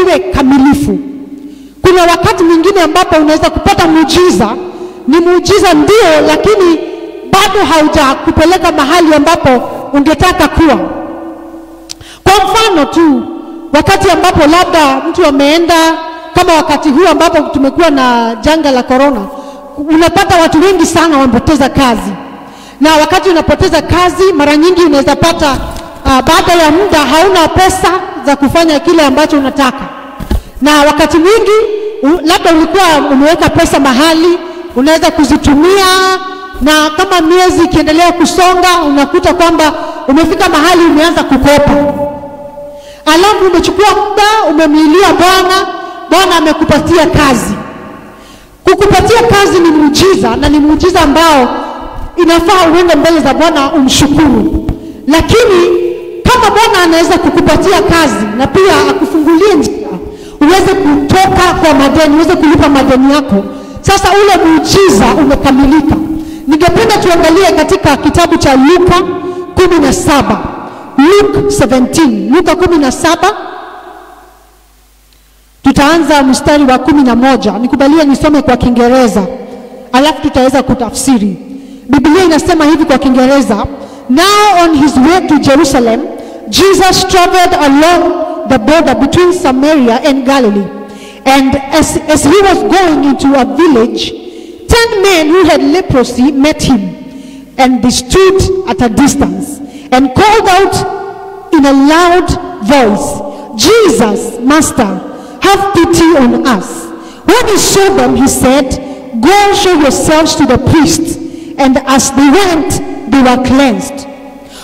iwe kamilifu. Kuna wakati mwingine ambapo unaweza kupata muujiza, ni muujiza ndio, lakini bado haujakupeleka mahali ambapo ungetaka kuwa. Kwa mfano tu, wakati ambapo labda mtu ameenda, kama wakati huu ambapo tumekuwa na janga la corona, unapata watu wengi sana wamepoteza kazi. Na wakati unapoteza kazi, mara nyingi unaweza pata baada ya muda hauna pesa za kufanya kile ambacho unataka. Na wakati mwingi labda ulikuwa umeweka pesa mahali, unaweza kuzitumia, na kama miezi ikiendelea kusonga unakuta kwamba umefika mahali umeanza kukopa. Alafu umechukua muda, umemlilia Bwana amekupatia kazi. Kukupatia kazi ni muujiza, na ni muujiza ambao inafaa uende mbele za Bwana umshukuru. Lakini kama Bwana anaweza kukupatia kazi na pia akufungulie njia uweze kutoka kwa madeni, uweze kulipa madeni yako, sasa ule muujiza umekamilika. Ningependa tuangalie katika kitabu cha Luka 17. Luke 17. Luka 17. Tutaanza mstari wa 11. Nikubalia nisome kwa Kiingereza, alafu tutaweza kutafsiri. Biblia inasema hivi kwa Kiingereza: Now on his way to Jerusalem, Jesus traveled along the border between Samaria and Galilee. And as he was going into a village, 10 men who had leprosy met him, and they stood at a distance and called out in a loud voice, Jesus, Master, have pity on us. When he saw them, he said, Go show yourselves to the priests. And as they went, they were cleansed.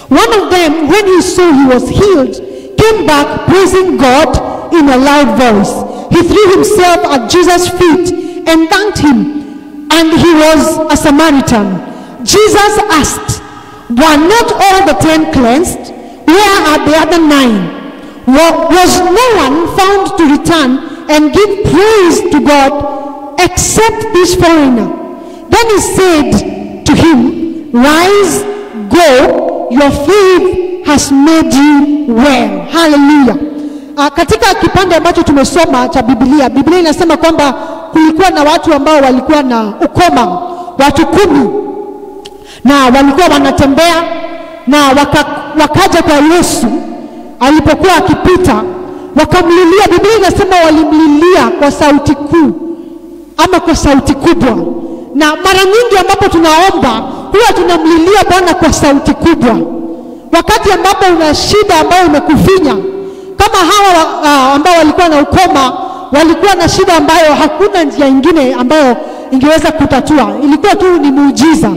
One of them, when he saw he was healed, came back praising God in a loud voice. He threw himself at Jesus' feet and thanked him, and he was a Samaritan. Jesus asked, Were not all the 10 cleansed? Where are the other 9? Was no one found to return and give praise to God except this foreigner? Then he said to him, Rise, go, your faith has made you well. Hallelujah. Katika kipande ambacho tumesoma cha Biblia inasema kwamba kulikuwa na watu ambao walikuwa na ukoma, watu 10, na walikuwa wanatembea na wakaja kwa Yesu alipokuwa akipita, wakamlilia. Biblia inasema walimlilia kwa sauti kuu ama kwa sauti kubwa. Na mara nyingi ambapo tunaomba huwa tunamlilia Bwana kwa sauti kubwa. Wakati ambapo una shida ambayo imekufinya, kama hawa ambao walikuwa na ukoma, walikuwa na shida ambayo hakuna njia nyingine ambayo ingeweza kutatua, ilikuwa tu ni muujiza,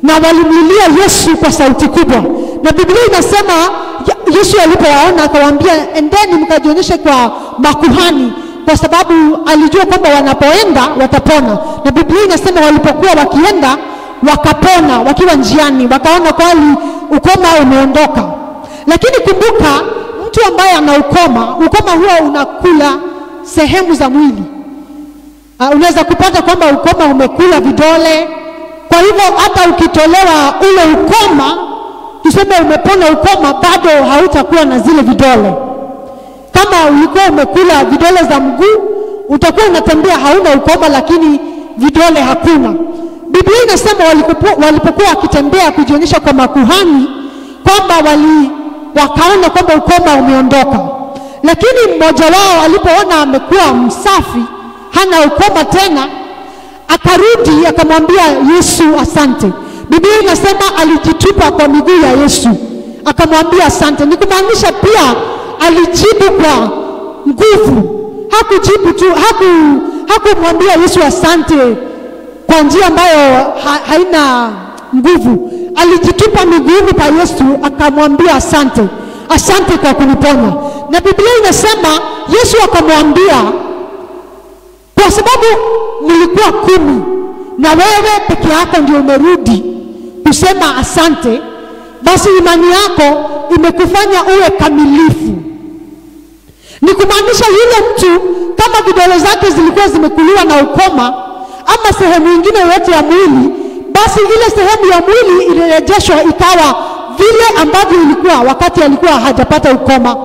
na walimlilia Yesu kwa sauti kubwa. Na Biblia inasema Yesu alipowaona akawaambia, endeni mkajionyeshe kwa makuhani, kwa sababu alijua kwamba wanapoenda watapona. Na Biblia inasema walipokuwa wakienda wakapona, wakiwa njiani wakaona kweli ukoma umeondoka. Lakini kumbuka, mtu ambaye ana ukoma huwa unakula sehemu za mwili. Unaweza kupata kwamba ukoma umekula vidole. Kwa hivyo hata ukitolewa ule ukoma, tuseme umepona ukoma, bado hautakuwa na zile vidole. Kama ulikuwa umekula vidole za mguu, utakuwa unatembea hauna ukoma, lakini vidole hakuna. Biblia inasema walipokuwa wakitembea kujionyesha kwa makuhani, kwamba wakaona kwamba ukoma umeondoka. Lakini mmoja wao alipoona amekuwa msafi, hana ukoma tena, akarudi akamwambia Yesu asante. Biblia inasema alijitupa kwa miguu ya Yesu akamwambia asante. Ni kumaanisha pia alijibu kwa nguvu. Hakujibu tu, hakumwambia Yesu asante kwa njia ambayo haina nguvu. Alijitupa miguuni pa Yesu akamwambia asante. Asante kwa kuniponya. Na Biblia inasema Yesu akamwambia, kwa sababu mlikuwa 10 na wewe peke yako ndio umerudi kusema asante, basi imani yako imekufanya uwe kamilifu. Ni kumaanisha yule mtu kama vidole zake zilikuwa zimekuliwa na ukoma ama sehemu nyingine yote ya mwili, basi ile sehemu ya mwili ilirejeshwa ikawa vile ambavyo ilikuwa wakati alikuwa hajapata ukoma.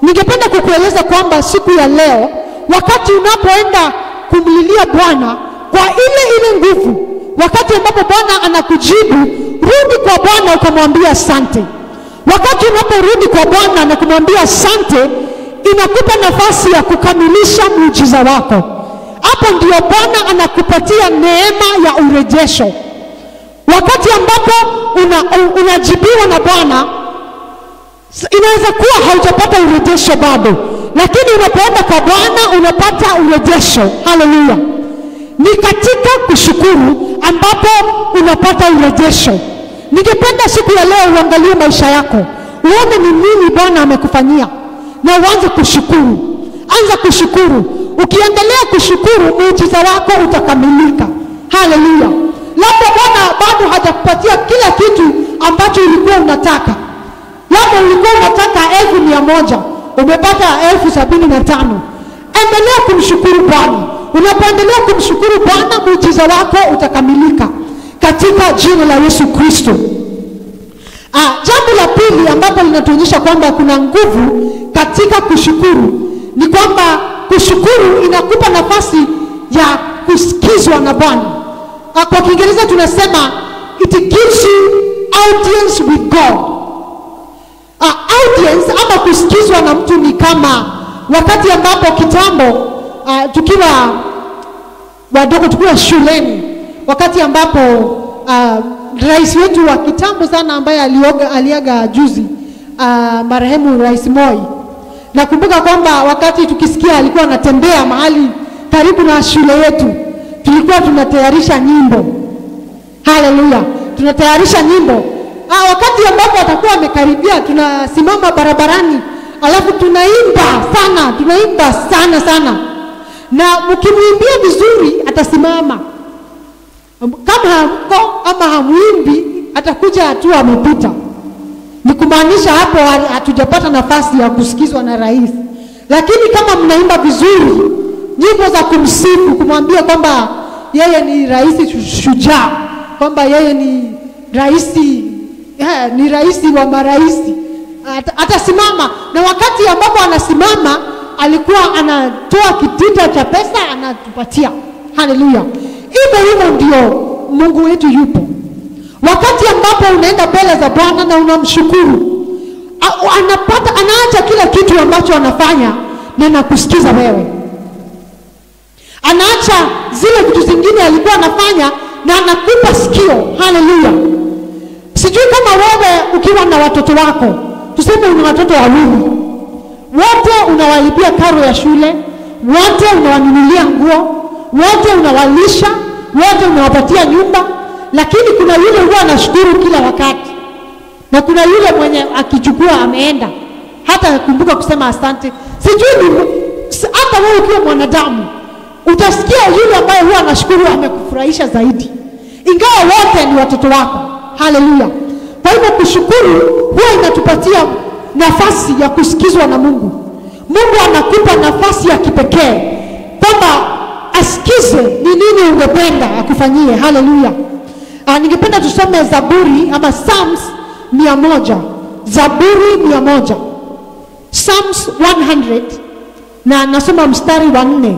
ningependa kukueleza kwamba siku ya leo, wakati unapoenda kumlilia Bwana kwa ile nguvu, wakati ambapo Bwana anakujibu, rudi kwa Bwana ukamwambia asante. Wakati unaporudi kwa Bwana na kumwambia asante, inakupa nafasi ya kukamilisha muujiza wako. Hapo ndio Bwana anakupatia neema ya urejesho. Wakati ambapo unajibiwa na Bwana, inaweza kuwa haujapata urejesho bado, lakini unapoenda kwa Bwana unapata urejesho. Haleluya! Ni katika kushukuru ambapo unapata urejesho. Ningependa siku ya leo uangalie maisha yako, uone ni nini Bwana amekufanyia na uanze kushukuru. Anza kushukuru. Ukiendelea kushukuru, muujiza wako utakamilika. Haleluya! Labda Bwana bado hajakupatia kila kitu ambacho ulikuwa unataka. Labda ulikuwa unataka 1,100, umepata 75,000. Endelea kumshukuru Bwana. Unapoendelea kumshukuru Bwana, muujiza wako utakamilika katika jina la Yesu Kristo. Jambo la pili ambapo linatuonyesha kwamba kuna nguvu katika kushukuru ni kwamba kushukuru inakupa nafasi ya kusikizwa na Bwana. Kwa Kiingereza tunasema it gives you audience with God. Audience ama kusikizwa na mtu ni kama wakati ambapo kitambo tukiwa wadogo, tukiwa shuleni, wakati ambapo rais wetu wa kitambo sana ambaye aliaga juzi, marehemu Rais Moi, nakumbuka kwamba wakati tukisikia alikuwa anatembea mahali karibu na shule yetu, tulikuwa tunatayarisha nyimbo. Haleluya! Tunatayarisha nyimbo. Wakati ambapo atakuwa amekaribia, tunasimama barabarani, alafu tunaimba sana. Na mkimwimbia vizuri atasimama. Kama hamko ama hamuimbi, atakuja tu amepita. Ni kumaanisha hapo hatujapata nafasi ya kusikizwa na rais. Lakini kama mnaimba vizuri nyimbo za kumsifu, kumwambia kwamba yeye ni rais shujaa, kwamba yeye ni rais wa maraisi, atasimama. Na wakati ambapo anasimama, alikuwa anatoa kitita cha pesa anatupatia. Haleluya! Hivyo ndio Mungu wetu yupo. Wakati ambapo unaenda mbele za Bwana na unamshukuru, anaacha kila kitu ambacho anafanya na anakusikiza wewe. Anaacha zile vitu zingine alikuwa anafanya na anakupa sikio. Haleluya! Sijui kama wewe ukiwa na watoto wako, tuseme una watoto wawili, wote unawalipia karo ya shule, wote unawanunulia nguo, wote unawalisha, wote unawapatia nyumba, lakini kuna yule huwa anashukuru kila wakati, na kuna yule mwenye akichukua ameenda hata kumbuka kusema asante. Sijui hata wewe ukiwa mwanadamu utasikia yule ambaye huwa anashukuru amekufurahisha zaidi, ingawa wote ni watoto wako. Haleluya! Kwa hivyo kushukuru huwa inatupatia nafasi ya kusikizwa na Mungu. Mungu anakupa nafasi ya kipekee kwamba asikize ni nini ungependa akufanyie. Haleluya! Ningependa tusome Zaburi ama Psalms 100. Zaburi 100. Psalms 100, na nasoma mstari wa 4.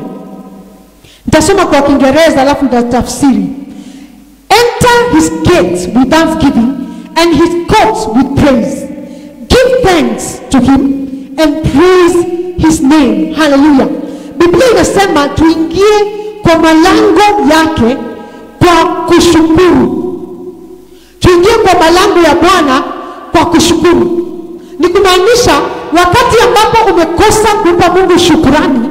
Nitasoma kwa Kiingereza alafu nitatafsiri. Enter his gates with thanksgiving and his courts with praise. Give thanks to him and praise his name. Hallelujah. Biblia inasema tuingie kwa malango yake kwa kushukuru. Tuingie kwa malango ya Bwana kwa kushukuru. Ni kumaanisha wakati ambapo umekosa kumpa Mungu shukrani,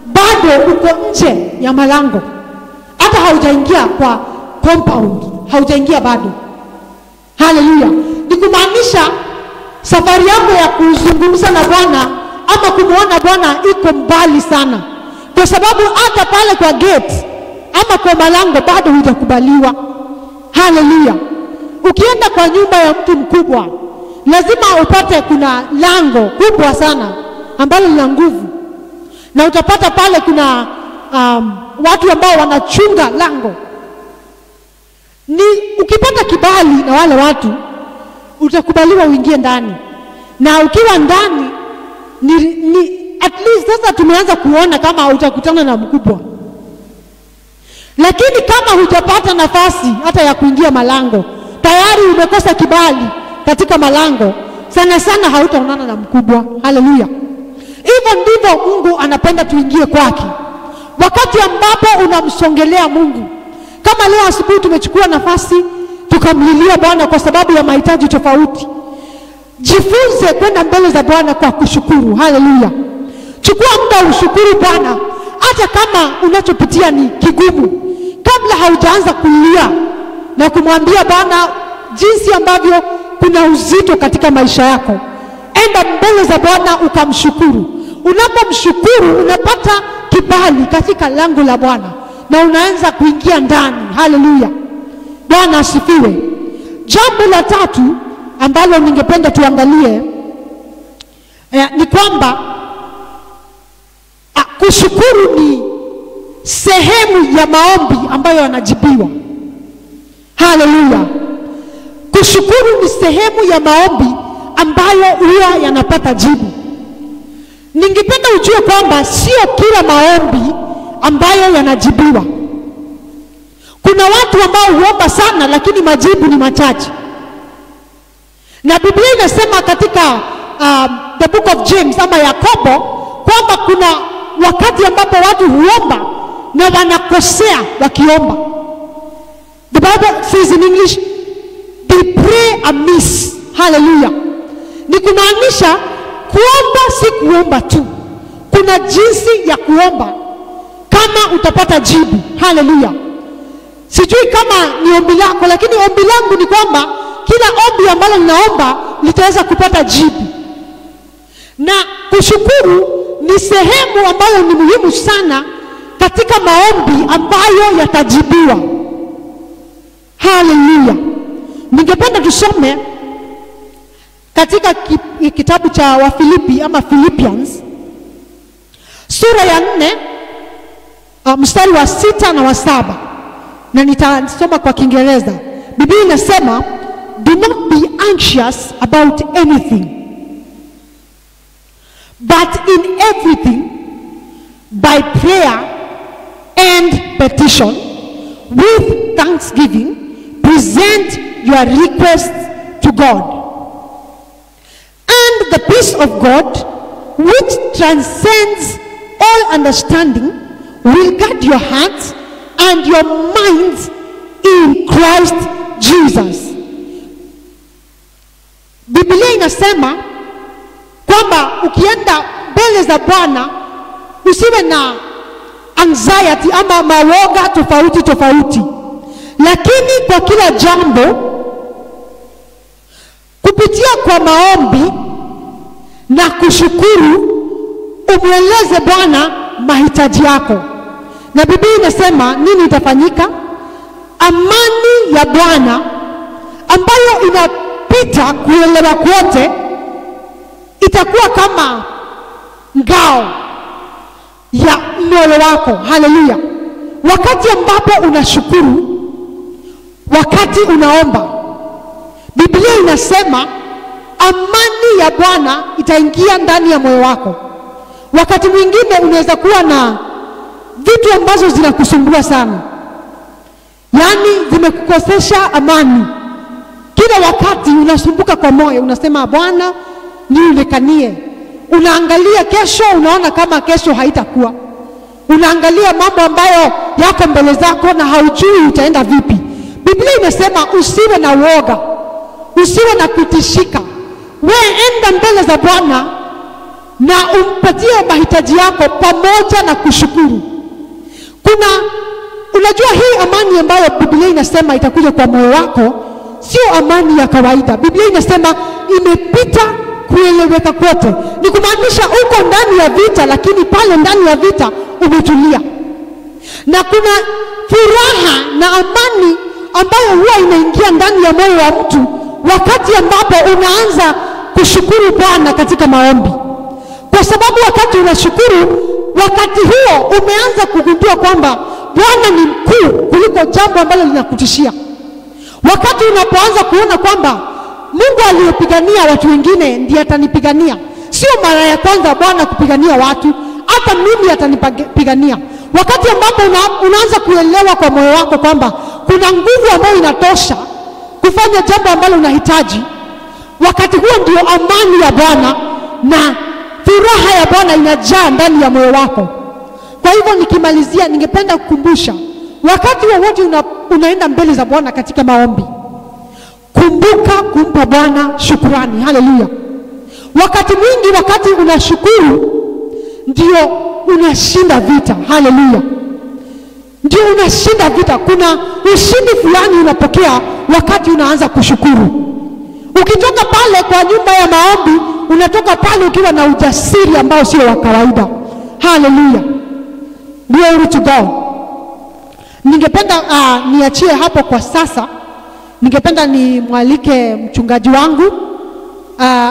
bado uko nje ya malango. Hata haujaingia kwa compound, haujaingia bado. Haleluya. Ni kumaanisha safari yako ya kuzungumza na Bwana ama kumuona Bwana iko mbali sana, kwa sababu hata pale kwa gate ama kwa malango bado hujakubaliwa. Haleluya. Ukienda kwa nyumba ya mtu mkubwa, lazima upate kuna lango kubwa sana ambalo lina nguvu, na utapata pale kuna watu ambao wanachunga lango. Ni ukipata kibali na wale watu utakubaliwa uingie ndani, na ukiwa ndani at least sasa tumeanza kuona kama utakutana na mkubwa. Lakini kama hujapata nafasi hata ya kuingia malango, tayari umekosa kibali katika malango, sana sana hautaonana na mkubwa. Haleluya. Hivyo ndivyo Mungu anapenda tuingie kwake. Wakati ambapo unamsongelea Mungu, kama leo asubuhi tumechukua nafasi tukamlilia Bwana kwa sababu ya mahitaji tofauti, jifunze kwenda mbele za Bwana kwa kushukuru. Haleluya. Chukua muda ushukuru Bwana hata kama unachopitia ni kigumu. Kabla haujaanza kulia na kumwambia Bwana jinsi ambavyo kuna uzito katika maisha yako, enda mbele za Bwana ukamshukuru. Unapomshukuru unapata kibali katika lango la Bwana na unaanza kuingia ndani. Haleluya. Bwana asifiwe. Jambo la tatu ambalo ningependa tuangalie ni kwamba kushukuru ni sehemu ya maombi ambayo yanajibiwa. Haleluya. Kushukuru ni sehemu ya maombi ambayo huwa yanapata jibu. Ningependa ujue kwamba sio kila maombi ambayo yanajibiwa. Kuna watu ambao huomba sana lakini majibu ni machache. Na Biblia inasema katika the book of James ama Yakobo kwamba kuna wakati ambapo watu huomba na wanakosea wakiomba. The Bible says in English, they pray amiss. Hallelujah. Ni kumaanisha kuomba si kuomba tu. Kuna jinsi ya kuomba kama utapata jibu. Hallelujah. Sijui kama ni ombi lako, lakini ombi langu ni kwamba kila ombi ambalo ninaomba litaweza kupata jibu. Na kushukuru ni sehemu ambayo ni muhimu sana katika maombi ambayo yatajibiwa. Haleluya. Ningependa tusome katika kitabu cha Wafilipi ama Philippians sura ya 4 mstari wa 6 na wa 7, na nitasoma kwa Kiingereza. Biblia inasema, do not be anxious about anything, but in everything by prayer and petition with thanksgiving present your requests to God, and the peace of God which transcends all understanding will guard your hearts and your minds in Christ Jesus. Biblia inasema kwamba ukienda mbele za Bwana usiwe na anxiety ama mawoga tofauti, lakini kwa kila jambo kupitia kwa maombi na kushukuru umweleze Bwana mahitaji yako. Na Biblia inasema nini itafanyika? Amani ya Bwana ambayo inapita kuelewa kwote itakuwa kama ngao ya moyo wako. Haleluya. Wakati ambapo unashukuru, wakati unaomba, Biblia inasema amani ya Bwana itaingia ndani ya moyo wako. Wakati mwingine unaweza kuwa na vitu ambazo zinakusumbua sana, yaani zimekukosesha amani. Kila wakati unasumbuka kwa moyo, unasema Bwana nionekanie. Unaangalia kesho, unaona kama kesho haitakuwa. Unaangalia mambo ambayo yako mbele zako na haujui utaenda vipi. Biblia inasema usiwe na woga, usiwe na kutishika. Wewe enda mbele za Bwana na umpatie mahitaji yako pamoja na kushukuru. Unajua hii amani ambayo Biblia inasema itakuja kwa moyo wako sio amani ya kawaida. Biblia inasema imepita kueleweka kwote. Ni kumaanisha uko ndani ya vita, lakini pale ndani ya vita umetulia. Na kuna furaha na amani ambayo huwa inaingia ndani ya moyo wa mtu wakati ambapo unaanza kushukuru Bwana katika maombi. Kwa sababu wakati unashukuru, wakati huo umeanza kugundua kwamba Bwana ni mkuu kuliko jambo ambalo linakutishia. Wakati unapoanza kuona kwamba Mungu aliyepigania watu wengine ndiye atanipigania, sio Sio mara ya kwanza Bwana kupigania watu, hata mimi atanipigania. Wakati ambapo unaanza kuelewa kwa moyo wako kwamba kuna nguvu ambayo inatosha kufanya jambo ambalo unahitaji, wakati huo ndio amani ya Bwana na furaha ya Bwana inajaa ndani ya moyo wako. Kwa hivyo nikimalizia, ningependa kukumbusha, wakati wowote unaenda mbele za Bwana katika maombi, kumbuka kumpa Bwana shukrani. Haleluya. Wakati mwingi wakati unashukuru ndio unashinda vita. Haleluya. Ndio unashinda vita. Kuna ushindi fulani unapokea wakati unaanza kushukuru. Ukitoka pale kwa nyumba ya maombi, unatoka pale ukiwa na ujasiri ambao sio wa kawaida. Haleluya. Glory to God. Ningependa niachie hapo kwa sasa. Ningependa nimwalike mchungaji wangu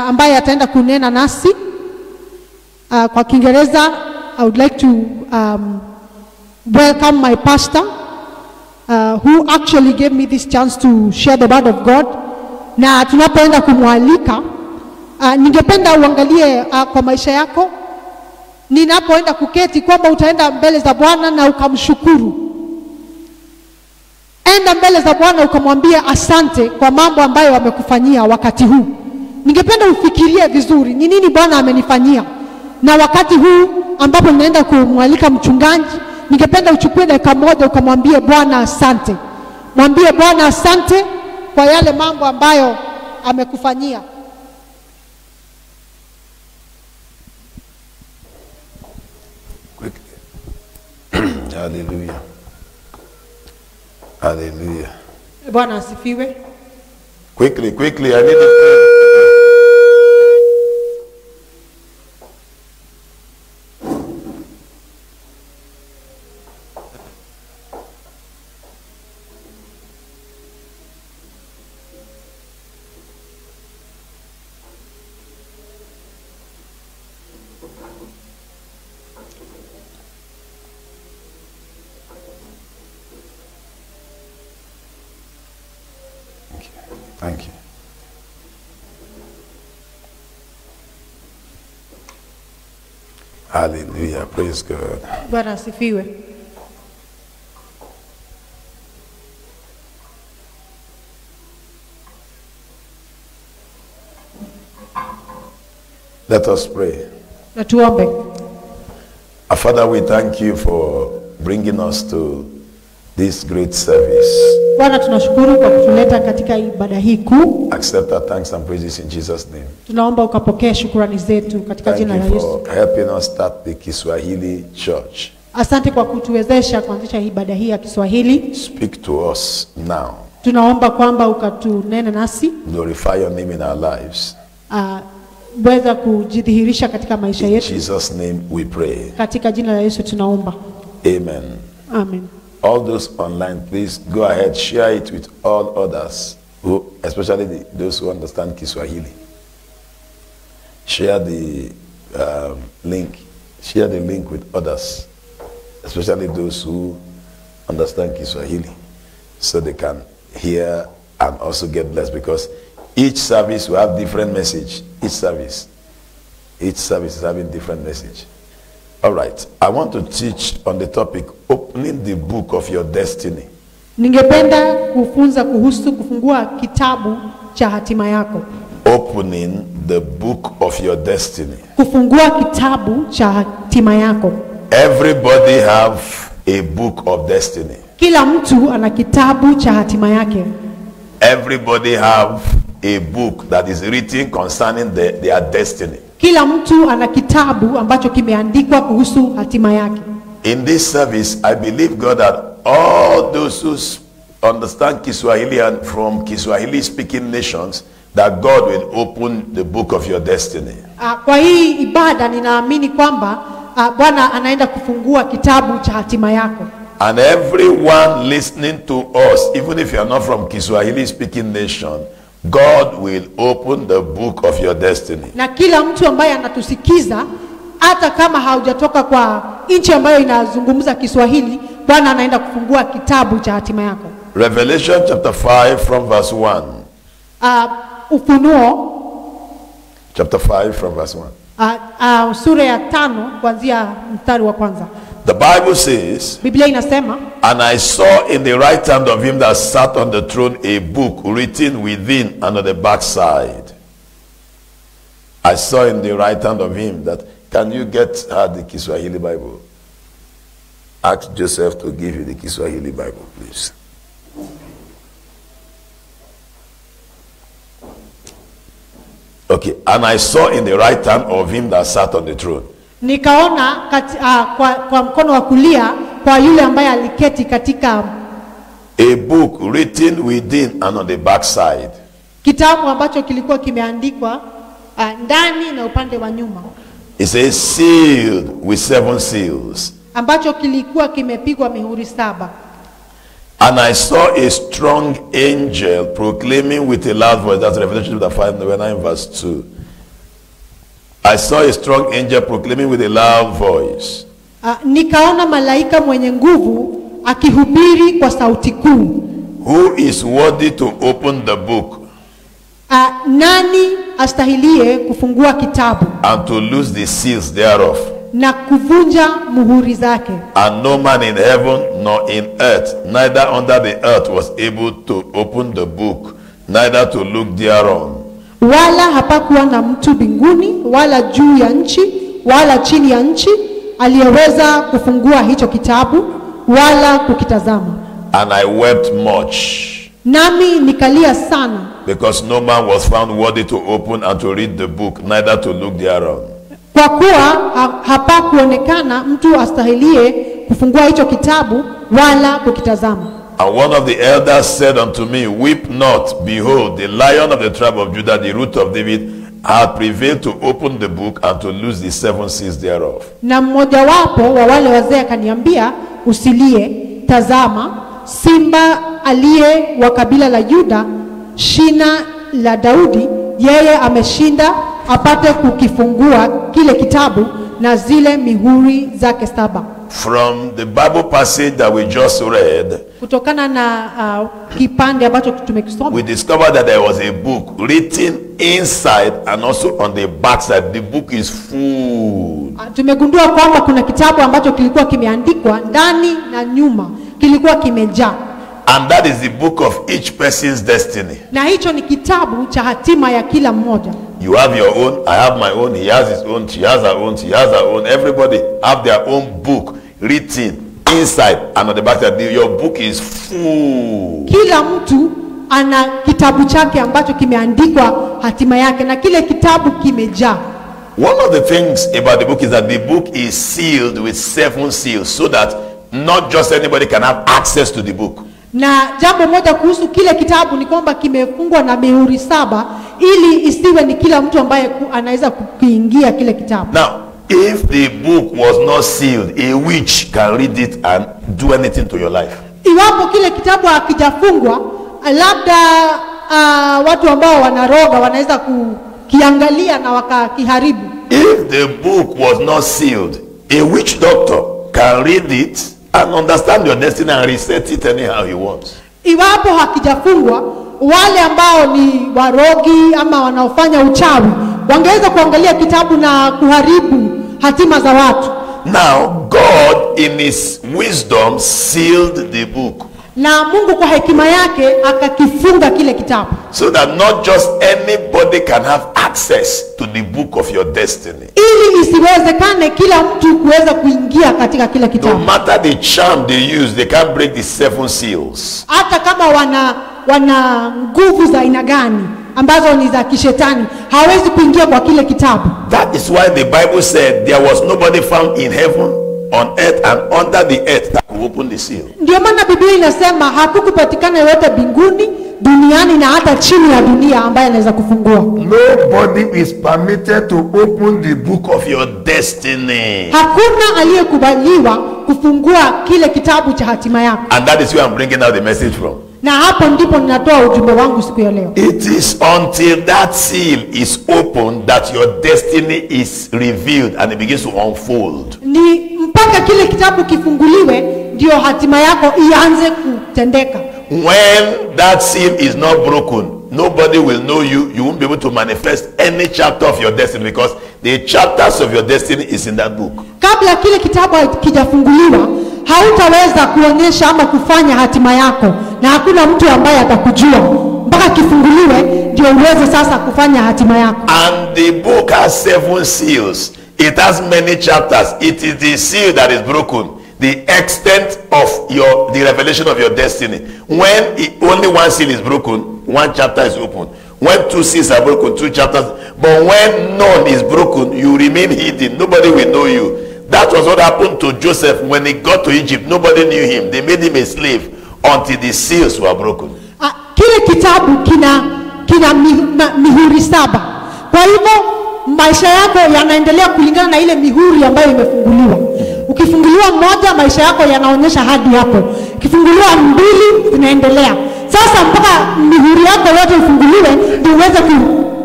ambaye ataenda kunena nasi kwa Kiingereza. I would like to welcome my pastor who actually gave me this chance to share the word of God. Na tunapoenda kumwalika, ningependa uangalie kwa maisha yako ninapoenda kuketi kwamba utaenda mbele za Bwana na ukamshukuru. Enda mbele za Bwana ukamwambia asante kwa mambo ambayo amekufanyia wakati huu. Ningependa ufikirie vizuri ni nini Bwana amenifanyia. Na wakati huu ambapo ninaenda kumwalika mchungaji, ningependa uchukue dakika moja ukamwambie Bwana asante. Mwambie Bwana asante kwa yale mambo ambayo amekufanyia. Hallelujah. Hallelujah. Bwana asifiwe. Quickly, I need it. Thank you. Hallelujah. Praise God. Bwana asifiwe. Let us pray. Na tuombe. Our Father, we thank you for bringing us to this great service. Bwana tunashukuru kwa kutuleta katika ibada hii kuu. Accept our thanks and praises in Jesus' name. Tunaomba ukapokea shukrani zetu katika jina la Thank you Yesu. for helping us start the Kiswahili Church. Asante kwa kutuwezesha kuanzisha ibada hii ya Kiswahili. Speak to us now. Tunaomba kwamba ukatunene nasi. Glorify your name in our lives. Weza kujidhihirisha katika maisha In yetu. Jesus' name we pray. Katika jina la Yesu tunaomba. Amen. Amen. All those online, please go ahead, share it with all others, especially those who understand Kiswahili. Share the link. Share the link with others, especially those who understand Kiswahili, so they can hear and also get blessed, because each service will have different message. Each service is having different message. All right, I want to teach on the topic, opening the book of your destiny. Ningependa kufunza kuhusu kufungua kitabu cha hatima yako. Opening the book of your destiny. Kufungua kitabu cha hatima yako. Everybody have a book of destiny. Kila mtu ana kitabu cha hatima yake. Everybody have a book that is written concerning their destiny. Kila mtu ana kitabu ambacho kimeandikwa kuhusu hatima yake. In this service, I believe God that all those who understand Kiswahili and from Kiswahili speaking nations, that God will open the book of your destiny. Kwa hii ibada ninaamini kwamba Bwana anaenda kufungua kitabu cha hatima yako. And everyone listening to us, even if you are not from Kiswahili speaking nation, God will open the book of your destiny. Na kila mtu ambaye anatusikiza, hata kama haujatoka kwa nchi ambayo inazungumza Kiswahili, Bwana anaenda kufungua kitabu cha hatima yako. Revelation chapter 5 from verse 1. Ufunuo Chapter 5 from verse 1. Sura ya 5 kuanzia mstari wa kwanza. The Bible says, Biblia inasema, and I saw in the right hand of him that sat on the throne a book written within and on the backside. I saw in the right hand of him that, can you get her the Kiswahili Bible? Ask Joseph to give you the Kiswahili Bible, please. Okay, and I saw in the right hand of him that sat on the throne. Nikaona kwa mkono wa kulia kwa yule ambaye aliketi katika a book written within and on the backside. Kitabu ambacho kilikuwa kimeandikwa ndani na upande wa nyuma. It says sealed with 7 seals. Ambacho kilikuwa kimepigwa mihuri 7. And I saw a strong angel proclaiming with a loud voice. That's Revelation chapter 5, verse 2. I saw a strong angel proclaiming with a loud voice. Nikaona malaika mwenye nguvu akihubiri kwa sauti kuu. Who is worthy to open the book? Nani astahilie kufungua kitabu? And to loose the seals thereof. Na kuvunja muhuri zake. And no man in heaven nor in earth, neither under the earth, was able to open the book, neither to look thereon. Wala hapakuwa na mtu mbinguni, wala juu ya nchi, wala chini ya nchi, aliyeweza kufungua hicho kitabu, wala kukitazama. And I wept much. Nami nikalia sana. Because no man was found worthy to open and to read the book, neither to look thereon. Kwa kuwa hapakuonekana mtu astahilie kufungua hicho kitabu, wala kukitazama. And one of the elders said unto me, weep not, behold, the Lion of the tribe of Judah, the root of David, hath prevailed to open the book and to loose the 7 seals thereof. Na mmoja wapo wa wale wazee akaniambia, usilie, tazama, simba aliye wa kabila la Yuda, shina la Daudi, yeye ameshinda apate kukifungua kile kitabu na zile mihuri zake 7. From the Bible passage that we just read, kutokana na kipande ambacho tumekisoma, we discovered that there was a book written inside and also on the backside. The book is full. Tumegundua kwamba kuna kitabu ambacho kilikuwa kimeandikwa ndani na nyuma, kilikuwa kimejaa. And that is the book of each person's destiny. Na hicho ni kitabu cha hatima ya kila mmoja. You have your own, I have my own, he has his own, she has her own, she has her own. Everybody have their own book written inside and on the back side. Your book is full. Kila mtu ana kitabu chake ambacho kimeandikwa hatima yake, na kile kitabu kimejaa. One of the things about the book is that the book is sealed with 7 seals, so that not just anybody can have access to the book. Na jambo moja kuhusu kile kitabu ni kwamba kimefungwa na mihuri 7 ili isiwe ni kila mtu ambaye anaweza kuingia kile kitabu. Now, if the book was not sealed, a witch can read it and do anything to your life. Iwapo kile kitabu hakijafungwa, labda watu ambao wanaroga wanaweza kukiangalia na wakakiharibu. If the book was not sealed, a witch doctor can read it and understand your destiny and reset it anyhow he wants. Iwapo hakijafungwa, wale ambao ni warogi ama wanaofanya uchawi wangeweza kuangalia kitabu na kuharibu hatima za watu. Now God in his wisdom sealed the book. Na Mungu kwa hekima yake akakifunga kile kitabu. So that not just anybody can have access to the book of your destiny. Ili isiwezekane kila mtu kuweza kuingia katika kile kitabu. No matter the charm they use, they can't break the 7 seals. Hata kama wana nguvu za aina gani ambazo ni za kishetani, hawezi kuingia kwa kile kitabu. That is why the Bible said there was nobody found in heaven, on earth and under the earth that could open the seal. Ndio maana Biblia inasema hakukupatikana yote mbinguni, duniani na hata chini ya dunia ambaye anaweza kufungua. Nobody is permitted to open the book of your destiny. Hakuna aliyekubaliwa kufungua kile kitabu cha hatima yako. And that is where I'm bringing out the message from. Na hapo ndipo ninatoa ujumbe wangu siku ya leo. It is until that seal is opened that your destiny is revealed and it begins to unfold. Ni mpaka kile kitabu kifunguliwe ndio hatima yako ianze kutendeka. When that seal is not broken, nobody will know you. You won't be able to manifest any chapter of your destiny because The chapters of your destiny is in that book. Kabla kile kitabu kijafunguliwa, hautaweza kuonyesha ama kufanya hatima yako, na hakuna mtu ambaye atakujua mpaka kifunguliwe ndio uweze sasa kufanya hatima yako. And the book has 7 seals. It has many chapters. It is the seal that is broken, the extent of the revelation of your destiny. When only one seal is broken, one chapter is open. When 2 seals are broken, 2 chapters. But when none is broken, you remain hidden. Nobody will know you. That was what happened to Joseph when he got to Egypt. Nobody knew him. They made him a slave until the seals were broken. Kile kitabu kina mihuri 7. Kwa hivyo maisha yako yanaendelea kulingana na ile mihuri ambayo imefunguliwa. Ukifunguliwa moja, maisha yako yanaonyesha hadi hapo. Ukifunguliwa 2, inaendelea. Sasa mpaka mihuri yako yote ifunguliwe ndio uweze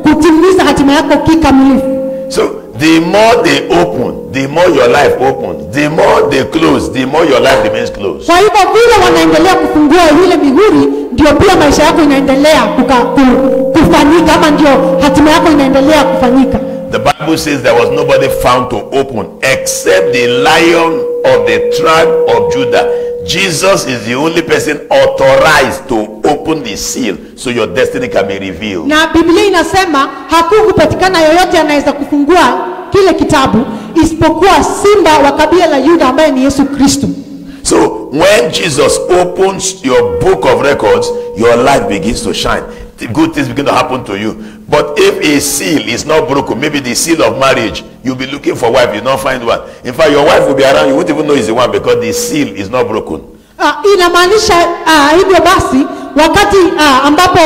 kutimiza hatima yako kikamilifu. So the more they open, the more your life opens. The more they close, the more your life remains closed. Kwa hivyo vile wanaendelea kufungua ile mihuri, ndio pia maisha yako inaendelea kufanyika, ama ndio hatima yako inaendelea kufanyika. The Bible says there was nobody found to open except the Lion of the tribe of Judah. Jesus is the only person authorized to open the seal so your destiny can be revealed. Na Biblia inasema hakukupatikana yoyote anaweza kufungua kile kitabu isipokuwa simba wa kabila la Yuda ambaye ni Yesu Kristo. So when Jesus opens your book of records, your life begins to shine. The good things begin to happen to you. But if a seal is not broken, maybe the seal of marriage, you'll be looking for a wife, you'll not find one. In fact, your wife will be around, you won't even know it's the one because the seal is not broken. Inamaanisha hivyo basi, wakati ambapo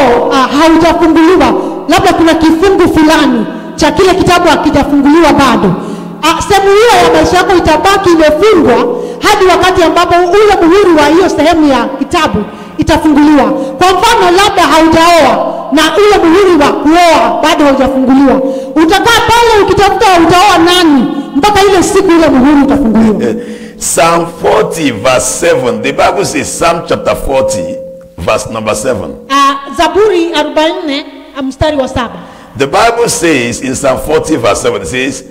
haujafunguliwa, labda kuna kifungu fulani cha kile kitabu hakijafunguliwa bado, sehemu hiyo ya maisha yako itabaki imefungwa hadi wakati ambapo ule muhuri wa hiyo sehemu ya kitabu itafunguliwa. Kwa mfano, labda haujaoa na ule muhuri wa kuoa bado haujafunguliwa, utakaa pale ukitafuta utaoa nani mpaka ile siku ile muhuri utafunguliwa. Psalm 40 verse 7. The Bible says, Psalm chapter 40 verse number 7. Zaburi 44 mstari wa 7. The Bible says in Psalm 40 verse 7, it says,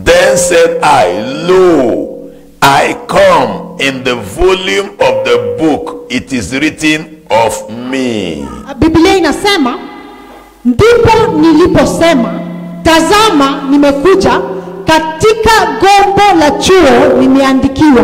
then said I, lo, I come, in the volume of the book it is written of me. Biblia inasema, ndipo niliposema, tazama nimekuja, katika gombo la chuo nimeandikiwa.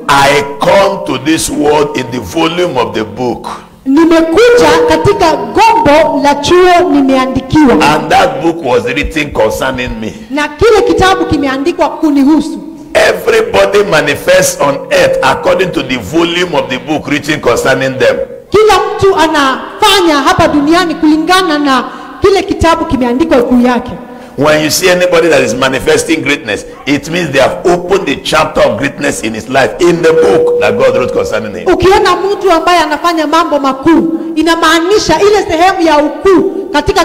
I come to this world in the volume of the book. Nimekuja katika gombo la chuo nimeandikiwa. And that book was written concerning me. Na kile kitabu kimeandikwa kunihusu. Everybody manifests on earth according to the volume of the book written concerning them. Kila mtu anafanya hapa duniani kulingana na kile kitabu kimeandikwa juu yake. When you see anybody that is manifesting greatness, it means they have opened the chapter of greatness in his life in the book that God wrote concerning him. Ukiona mtu ambaye anafanya mambo makuu, inamaanisha ile sehemu ya ukuu katika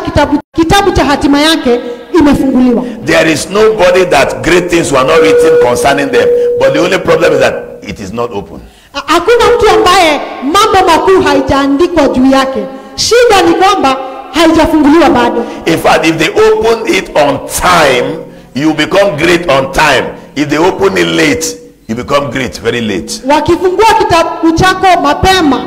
kitabu cha hatima yake imefunguliwa. There is nobody that great things were not written concerning them, but the only problem is that it is not open. Hakuna mtu ambaye mambo makuu haijaandikwa juu yake. Shida ni kwamba haijafunguliwa bado. In fact, if they open it on time, you become great on time. If they open it late, you become great very late. Wakifungua kitabu chako mapema,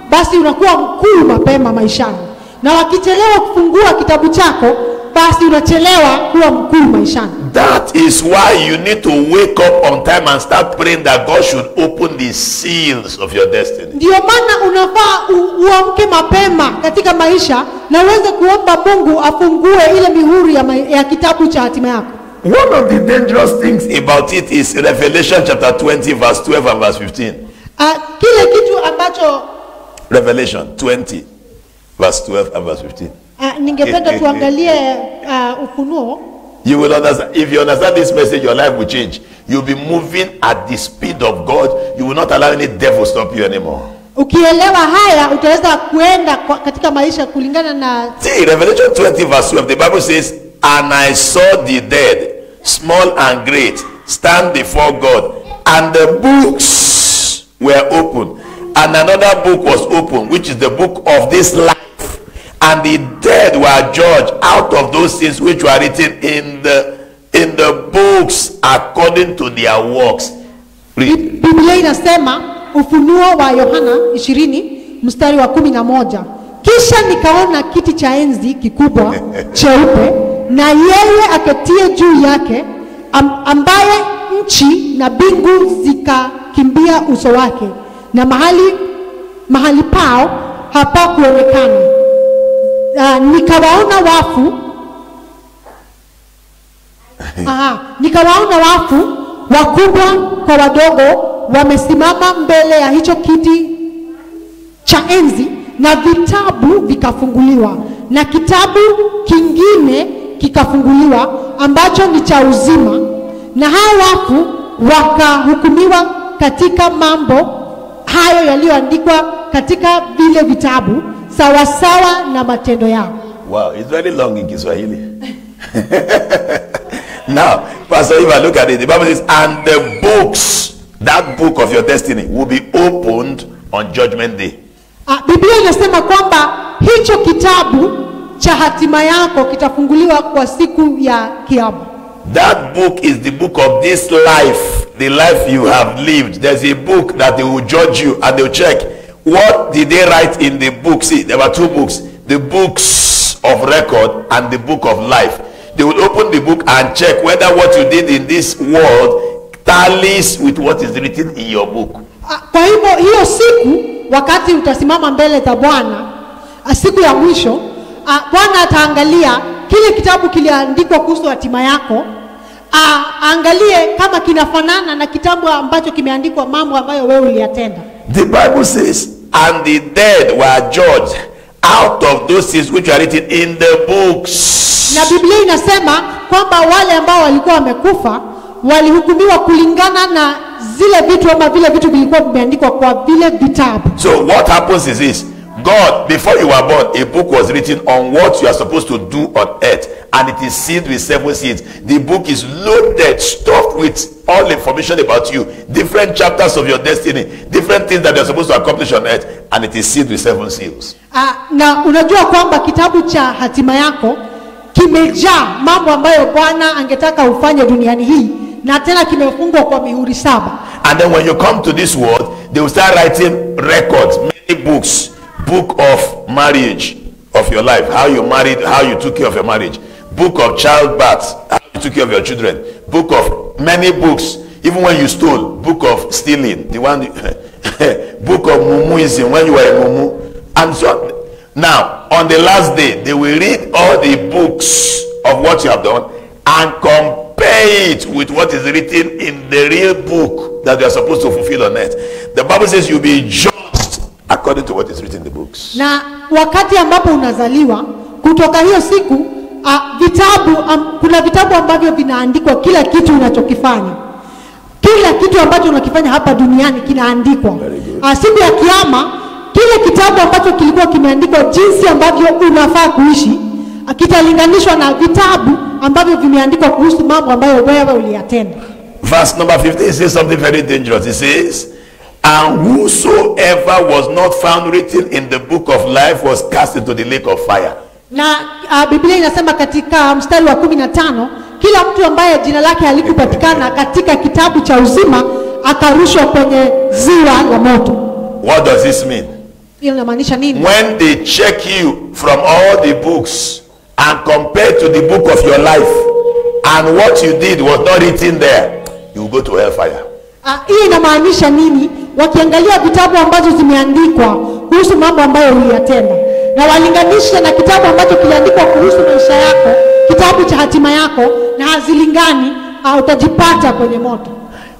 basi unakuwa mkuu mapema maishani. Na wakichelewa kufungua kitabu chako, basi unachelewa kuwa mkuu maishani. That is why you need to wake up on time and start praying that God should open the seals of your destiny. Ndio maana unafaa uamke mapema katika maisha na uweze kuomba Mungu afungue ile mihuri ya kitabu cha hatima yako. One of the dangerous things about it is Revelation chapter 20 verse 12 and verse 15. Kile kitu ambacho Revelation 20 verse 12 and verse 15. Ningependa tuangalie Ufunuo. You will understand. If you understand this message, your life will change. You'll be moving at the speed of God. You will not allow any devil stop you anymore. Ukielewa haya utaweza kuenda katika maisha kulingana na. See, Revelation 20 verse 12, the Bible says, and I saw the dead, small and great, stand before God, and the books were open, and another book was open, which is the book of this life. And the dead were judged out of those things which were written in in the books according to their works. Read. Biblia inasema, Ufunuo wa Yohana 20 mstari wa 11, kisha nikaona kiti cha enzi kikubwa cheupe na yeye aketie juu yake, ambaye nchi na mbingu zikakimbia uso wake, na mahali pao hapakuonekana. Nikawaona wafu wakubwa kwa wadogo wamesimama mbele ya hicho kiti cha enzi, na vitabu vikafunguliwa, na kitabu kingine kikafunguliwa ambacho ni cha uzima, na hao wafu wakahukumiwa katika mambo hayo yaliyoandikwa katika vile vitabu sawasawa na matendo yao. Wow, it's very long in Kiswahili. Now, Pastor, if I look at it, the Bible says, and the books, that book of your destiny, will be opened on Judgment Day. Biblia inasema kwamba hicho kitabu cha hatima yako kitafunguliwa kwa siku ya Kiyama. That book is the book of this life, the life you have lived. There's a book that they will judge you and they'll check. What did they write in the book? See, there were two books. The books of record and the book of life. They will open the book and check whether what you did in this world tallies with what is written in your book. Kwa hivyo hiyo siku, wakati utasimama mbele za Bwana, siku ya mwisho, Bwana ataangalia kile kitabu kiliandikwa kuhusu hatima yako, angalie kama kinafanana na kitabu ambacho kimeandikwa mambo ambayo wewe uliyatenda. The Bible says, and the dead were judged out of those things which are written in the books. Na Biblia inasema kwamba wale ambao walikuwa wamekufa walihukumiwa kulingana na zile vitu ama vile vitu vilikuwa vimeandikwa kwa vile vitabu. So what happens is this: God, before you were born, a book was written on what you are supposed to do on earth, and it is sealed with 7 seals. The book is loaded, stuffed with all information about you, different chapters of your destiny, different things that you are supposed to accomplish on earth, and it is sealed with 7 seals. Na unajua kwamba kitabu cha hatima yako kimejaa mambo ambayo Bwana angetaka ufanye duniani hii, na tena kimefungwa kwa mihuri 7. And then when you come to this world, they will start writing records, many books. Book of marriage of your life, how you married, how you took care of your marriage. Book of childbirth, how you took care of your children. Book of many books, even when you stole. Book of stealing, the one. Book of mumuism, when you were a mumu, and so on. Now, on the last day, they will read all the books of what you have done and compare it with what is written in the real book that you are supposed to fulfill on earth. The Bible says you'll be judged according to what is written in the books. Na wakati ambapo unazaliwa, kutoka hiyo siku, kuna vitabu ambavyo vinaandikwa kila kitu unachokifanya. Kila kitu ambacho unakifanya hapa duniani kinaandikwa. Siku ya Kiyama, kile kitabu ambacho kilikuwa kimeandikwa jinsi ambavyo unafaa kuishi, kitalinganishwa na vitabu ambavyo vimeandikwa kuhusu mambo ambayo wewe uliyatenda. Verse number 15 says something very dangerous. It says, and whosoever was not found written in the book of life was cast into the lake of fire. Na Biblia inasema katika mstari wa 15, kila mtu ambaye jina lake halikupatikana katika kitabu cha uzima akarushwa kwenye ziwa la moto. What does this mean? Inamaanisha nini? When they check you from all the books and compare to the book of your life, and what you did was not written there, you will go to hellfire. Hii inamaanisha nini? Wakiangalia vitabu ambazo zimeandikwa kuhusu mambo ambayo uliyatenda, na walinganisha na kitabu ambacho kiliandikwa kuhusu maisha yako, kitabu cha hatima yako, na hazilingani, utajipata kwenye moto.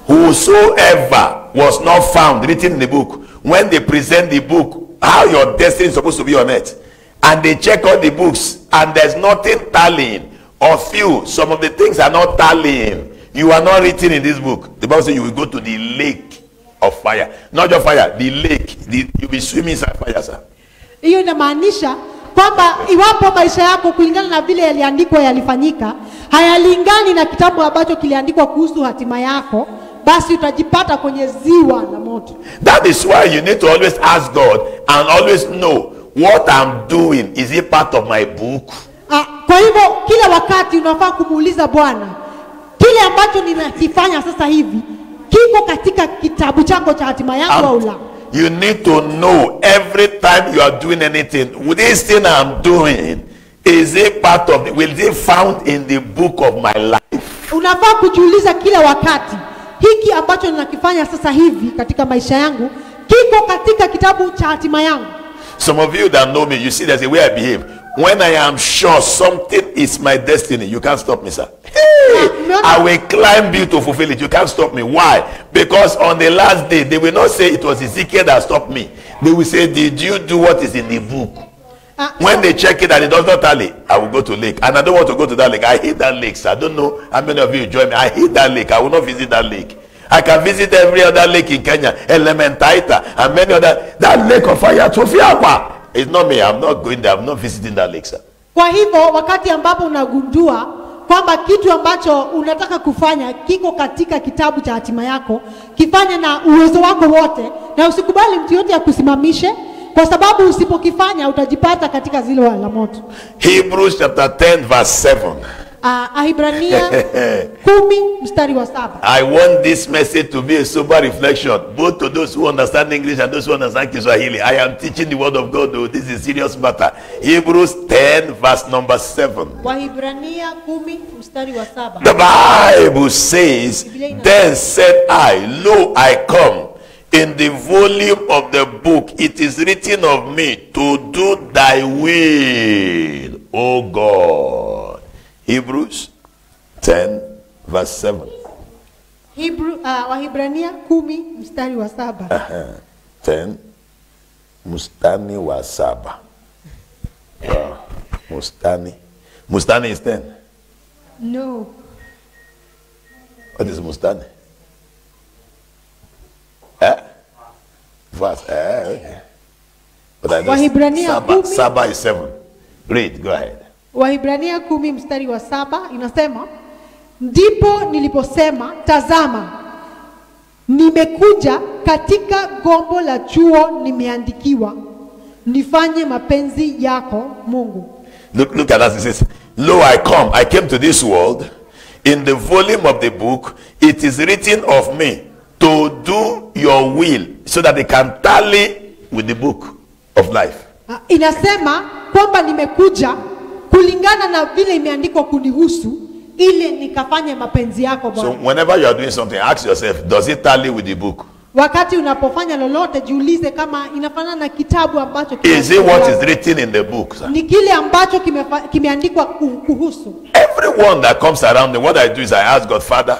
Whosoever was not found written in the book, when they present the book, how your destiny is supposed to be on earth, and they check all the books and there's nothing tallying, or few, some of the things are not tallying, you are not written in this book, the Bible says you will go to the lake of fire. Not your fire, the lake. You'll be swimming inside fire, sir. Hiyo inamaanisha kwamba iwapo maisha yako kulingana na vile yaliandikwa yalifanyika, hayalingani na kitabu ambacho kiliandikwa kuhusu hatima yako, basi utajipata kwenye ziwa la moto. That is why you need to always ask God and always know what I'm doing. Is it part of my book? Kwa hivyo kila wakati unafaa kumuuliza Bwana, kile ambacho ninakifanya sasa hivi kiko katika kitabu chako cha hatima yangu au la? You need to know every time you are doing anything, with this thing I'm doing, is it part of it? Will it found in the book of my life? Unafaa kujiuliza kila wakati, hiki ambacho ninakifanya sasa hivi katika maisha yangu kiko katika kitabu cha hatima yangu. Some of you that know me, you see there's a way I behave. When I am sure something is my destiny, you can't stop me, sir. Hey, I will climb you to fulfill it. You can't stop me. Why? Because on the last day, they will not say it was Ezekiel that stopped me. They will say, did you do what is in the book? When they check it and it does not tally, I will go to lake. And I don't want to go to that lake. I hate that lake, sir. I don't know how many of you join me. I hate that lake. I will not visit that lake. I can visit every other lake in Kenya, Elementaita, and many other. That lake of fire, Tofiapa. It's not me. I'm not going there. I'm not visiting that lake, sir. Kwa hivyo wakati ambapo unagundua kwamba kitu ambacho unataka kufanya kiko katika kitabu cha hatima yako, kifanye na uwezo wako wote, na usikubali mtu yote akusimamishe, kwa sababu usipokifanya utajipata katika zile la moto. Hebrews chapter 10 verse 7. Wahibrania 10 mstari wa 7. I want this message to be a sober reflection, both to those who understand English and those who understand Kiswahili. I am teaching the word of God, though. This is a serious matter. Hebrews 10 verse number 7. Wahibrania 10 mstari wa 7. The Bible says, then said I, lo, I come. In the volume of the book it is written of me to do thy will, O God. Hebrews 10 verse 7. Wahibrania 10 mstari wa 7. 10 mustani wa 7. Mustani is 10. No. What is mustani? Verse. Okay. But I know Saba is 7. Read, go ahead. Wahibrania 10 mstari wa 7 inasema, ndipo niliposema, tazama, nimekuja, katika gombo la chuo nimeandikiwa, nifanye mapenzi yako Mungu. Look at that. It says, lo, I come. I came to this world. In the volume of the book, it is written of me to do your will, so that they can tally with the book of life. Inasema kwamba nimekuja kulingana na vile imeandikwa kunihusu, ili nikafanye mapenzi yako Bwana. So whenever you are doing something, ask yourself, does it tally with the book? Wakati unapofanya lolote, jiulize kama inafanana na kitabu ambacho is it what is written in the book, sir? Ni kile ambacho kimeandikwa kuhusu. Everyone that comes around me, what I do is I ask God, Father,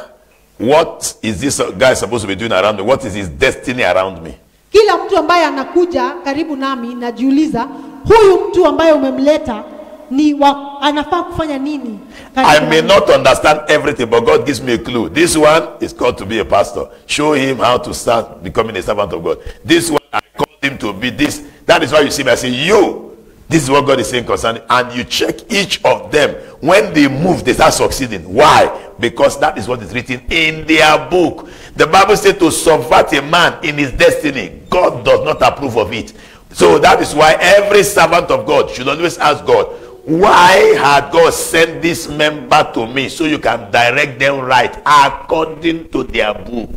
what is this guy supposed to be doing around me? What is his destiny around me? Kila mtu ambaye anakuja karibu nami, najiuliza, huyu mtu ambaye umemleta anafaa kufanya nini? I may not understand everything, but God gives me a clue. This one is called to be a pastor. Show him how to start becoming a servant of God. This one, I called him to be this. That is why you see me, I say, you, this is what God is saying concerning. And you check each of them. When they move, they start succeeding. Why? Because that is what is written in their book. The Bible says to subvert a man in his destiny, God does not approve of it. So that is why every servant of God should always ask God, why had God sent this member to me, so you can direct them right according to their book?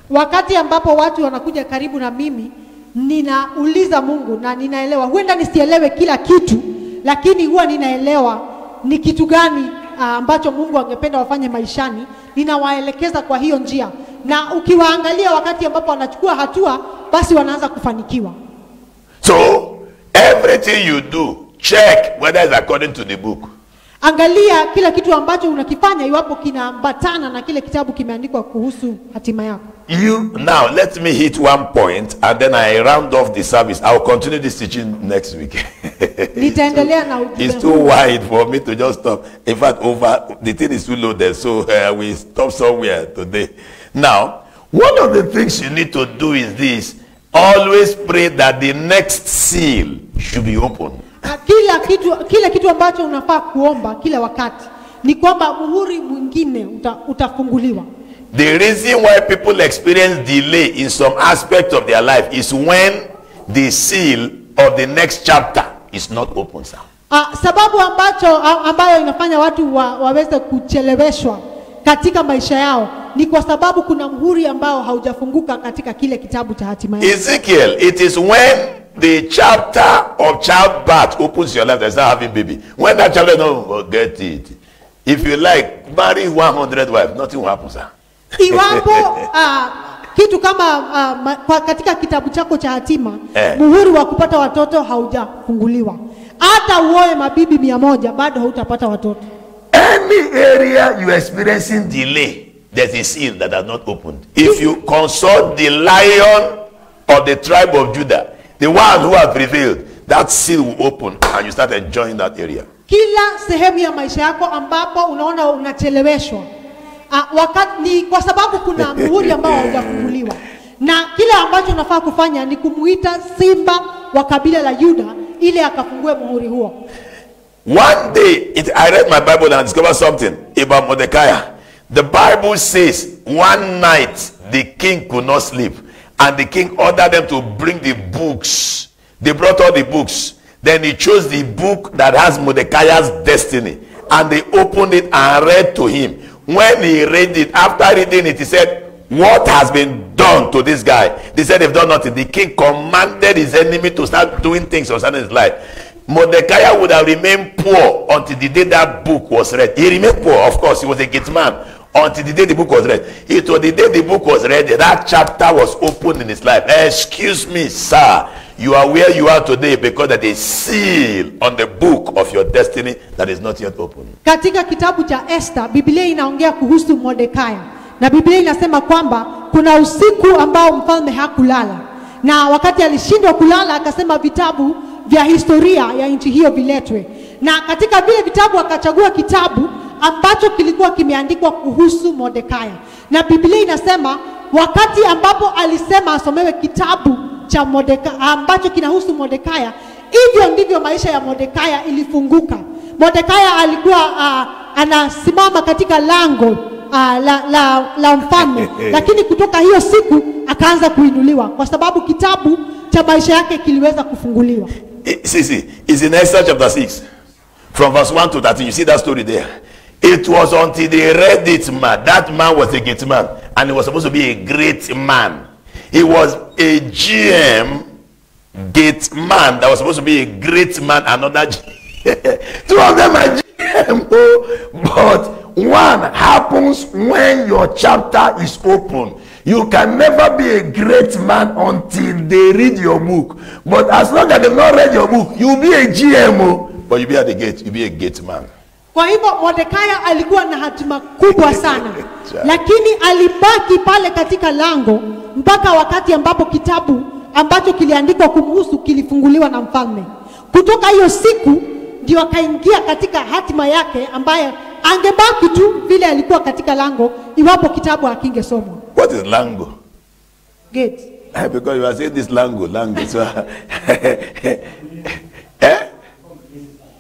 Wakati ambapo watu wanakuja karibu na mimi, ninauliza Mungu na ninaelewa. Huenda nisielewe kila kitu, lakini huwa ninaelewa ni kitu gani ambacho Mungu angependa wafanye maishani. Ninawaelekeza kwa hiyo njia. Na ukiwaangalia wakati ambapo wanachukua hatua, basi wanaanza kufanikiwa. So, everything you do, check whether it's according to the book. Angalia kila kitu ambacho unakifanya iwapo kinaambatana na kile kitabu kimeandikwa kuhusu hatima yako. Now let me hit one point and then I round off the service. I'll continue this teaching next week. Nitaendelea na ujumbe. It's too wide for me to just stop. In fact, the thing is too loaded, so we stop somewhere today. Now, one of the things you need to do is this: always pray that the next seal should be open. Kila kitu ambacho unafaa kuomba kila wakati ni kwamba muhuri mwingine utafunguliwa. The reason why people experience delay in some aspect of their life is when the seal of the next chapter is not open, sir. Sababu ambayo inafanya watu waweze kucheleweshwa katika maisha yao ni kwa sababu kuna muhuri ambao haujafunguka katika kile kitabu cha hatima yao. Ezekiel, it is when the chapter of childbirth opens your life that start having baby. When that chapter, don't forget it. If you like, marry 100 wives, nothing will happen, sir. Iwapo kitu kama katika kitabu chako cha hatima, muhuri wa kupata watoto haujafunguliwa. Hata uoe mabibi 100 bado hautapata watoto. Any area you are experiencing delay, there's a seal that has not opened. If you consult the Lion of the tribe of Judah, the one who has prevailed, that seal will open and you start enjoying that area. Kila sehemu ya maisha yako ambapo unaona unacheleweshwa, wakati ni kwa sababu kuna muhuri ambao haujafunguliwa. Na kile ambacho unafaa kufanya ni kumuita simba wa kabila la Yuda ili akafungue muhuri huo. One day, I read my Bible and discovered something about Mordecai. The Bible says one night the king could not sleep, and the king ordered them to bring the books. They brought all the books. Then he chose the book that has Mordecai's destiny, and they opened it and read to him. When he read it, after reading it, he said, "What has been done to this guy?" They said they've done nothing. The king commanded his enemy to start doing things concerning his life. Mordecai would have remained poor until the day that book was read. He remained poor, of course. He was a gate man until the day the book was read. It was the day the book was read that chapter was opened in his life. Excuse me, sir. You are where you are today because there is a seal on the book of your destiny that is not yet open. Katika kitabu cha Esther, Biblia inaongea kuhusu Mordekai. Na Biblia inasema kwamba kuna usiku ambao mfalme hakulala. Na wakati alishindwa kulala akasema vitabu vya historia ya nchi hiyo viletwe. Na katika vile vitabu akachagua kitabu ambacho kilikuwa kimeandikwa kuhusu Mordekai. Na Biblia inasema wakati ambapo alisema asomewe kitabu cha Mordekai ambacho kinahusu Mordekai, hivyo ndivyo maisha ya Mordekai ilifunguka. Mordekai alikuwa anasimama katika lango la mfalme, lakini kutoka hiyo siku akaanza kuinuliwa kwa sababu kitabu cha maisha yake kiliweza kufunguliwa. See, it's in Esther chapter 6 from verse 1 to 13. You see that story there. It was until they read it, man. That man was a gate man, and he was supposed to be a great man. He was a GM gate man that was supposed to be a great man. Another two of them are GM, but one happens when your chapter is open. You can never be a great man until they read your book. But as long as they've not read your book, you'll be a GMO, but you'll be at the gate. You'll be a gate man. Kwa hivyo Mordekai alikuwa na hatima kubwa sana, lakini alibaki pale katika lango mpaka wakati ambapo kitabu ambacho kiliandikwa kumhusu kilifunguliwa na mfalme. Kutoka hiyo siku ndio akaingia katika hatima yake ambaye angebaki tu vile alikuwa katika lango iwapo kitabu hakingesomwa. What is lango? Gate. Because you are saying this lango. So,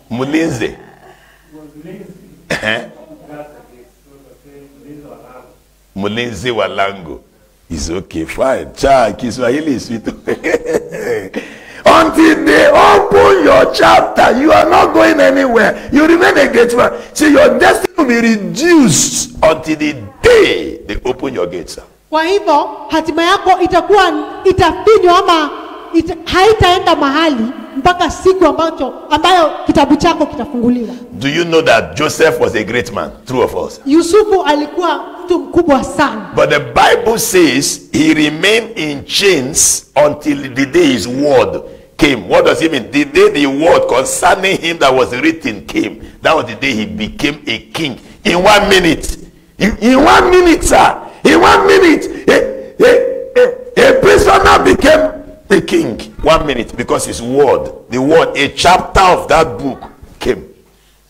Mulinzi. Mulinzi wa lango. It's okay, fine. Kiswahili is sweet. Until they open your chapter, you are not going anywhere. You remain a gate man. See, your destiny will be reduced until the day they open your gates. Kwa hivyo hatima yako itafinywa ama haitaenda mahali mpaka siku ambayo kitabu chako kitafunguliwa. Do you know that Joseph was a great man? True or false? Yusufu alikuwa mtu mkubwa sana. But the Bible says he remained in chains until the day his word came. What does it mean? The day the word concerning him that was written came, that was the day he became a king. In 1 minute. In 1 minute, sir. In 1 minute. A prisoner became a king. 1 minute, because his word, the word, a chapter of that book came.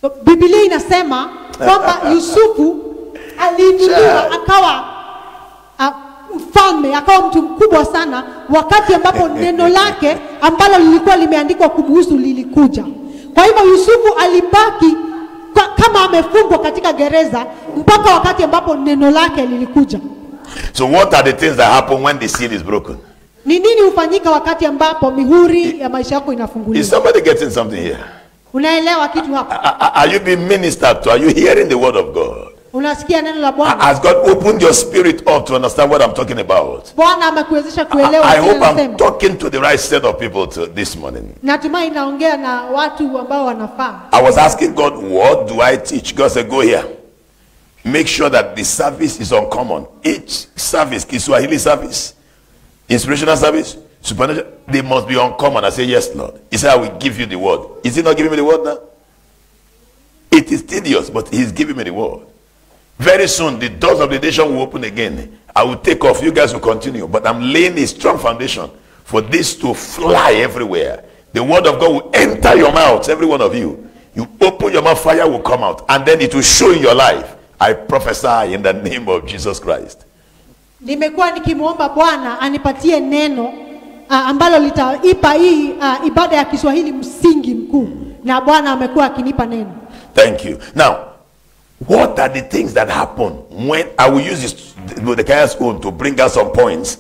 So, Biblia inasema kwamba Yusufu aliinuliwa akawa mfalme, akawa mtu mkubwa sana wakati ambapo neno lake ambalo lilikuwa limeandikwa kumhusu lilikuja. Kwa hivyo Yusufu alibaki kama amefungwa katika gereza mpaka wakati ambapo neno lake lilikuja. So what are the things that happen when the seal is broken? Ni nini hufanyika wakati ambapo mihuri ya maisha yako inafunguliwa? Is somebody getting something here? Unaelewa kitu hapa? Are you being ministered to? Are you hearing the word of God? Unasikia neno la Bwana? Has God opened your spirit up to understand what I'm talking about? Bwana amekuwezesha kuelewa I kile hope I'm nasema. talking to the right set of people this morning. Natumai naongea na watu ambao wanafaa. I was asking God, what do I teach? God said, go here. Make sure that the service is uncommon. Each service, Kiswahili service, inspirational service, supernatural, they must be uncommon. I say, yes, Lord. He said, I will give you the word. Is he not giving me the word now? It is tedious, but he's giving me the word. Very soon, the doors of the nation will open again. I will take off. You guys will continue. But I'm laying a strong foundation for this to fly everywhere. The word of God will enter your mouth, every one of you. You open your mouth, fire will come out. And then it will show in your life. I prophesy in the name of Jesus Christ. Nimekuwa nikimuomba Bwana anipatie neno ambalo litaipa hii ibada ya Kiswahili msingi mkuu. Na Bwana amekuwa akinipa neno. Thank you. Now, what are the things that happen when I will use this Mordecai's own to bring out some points?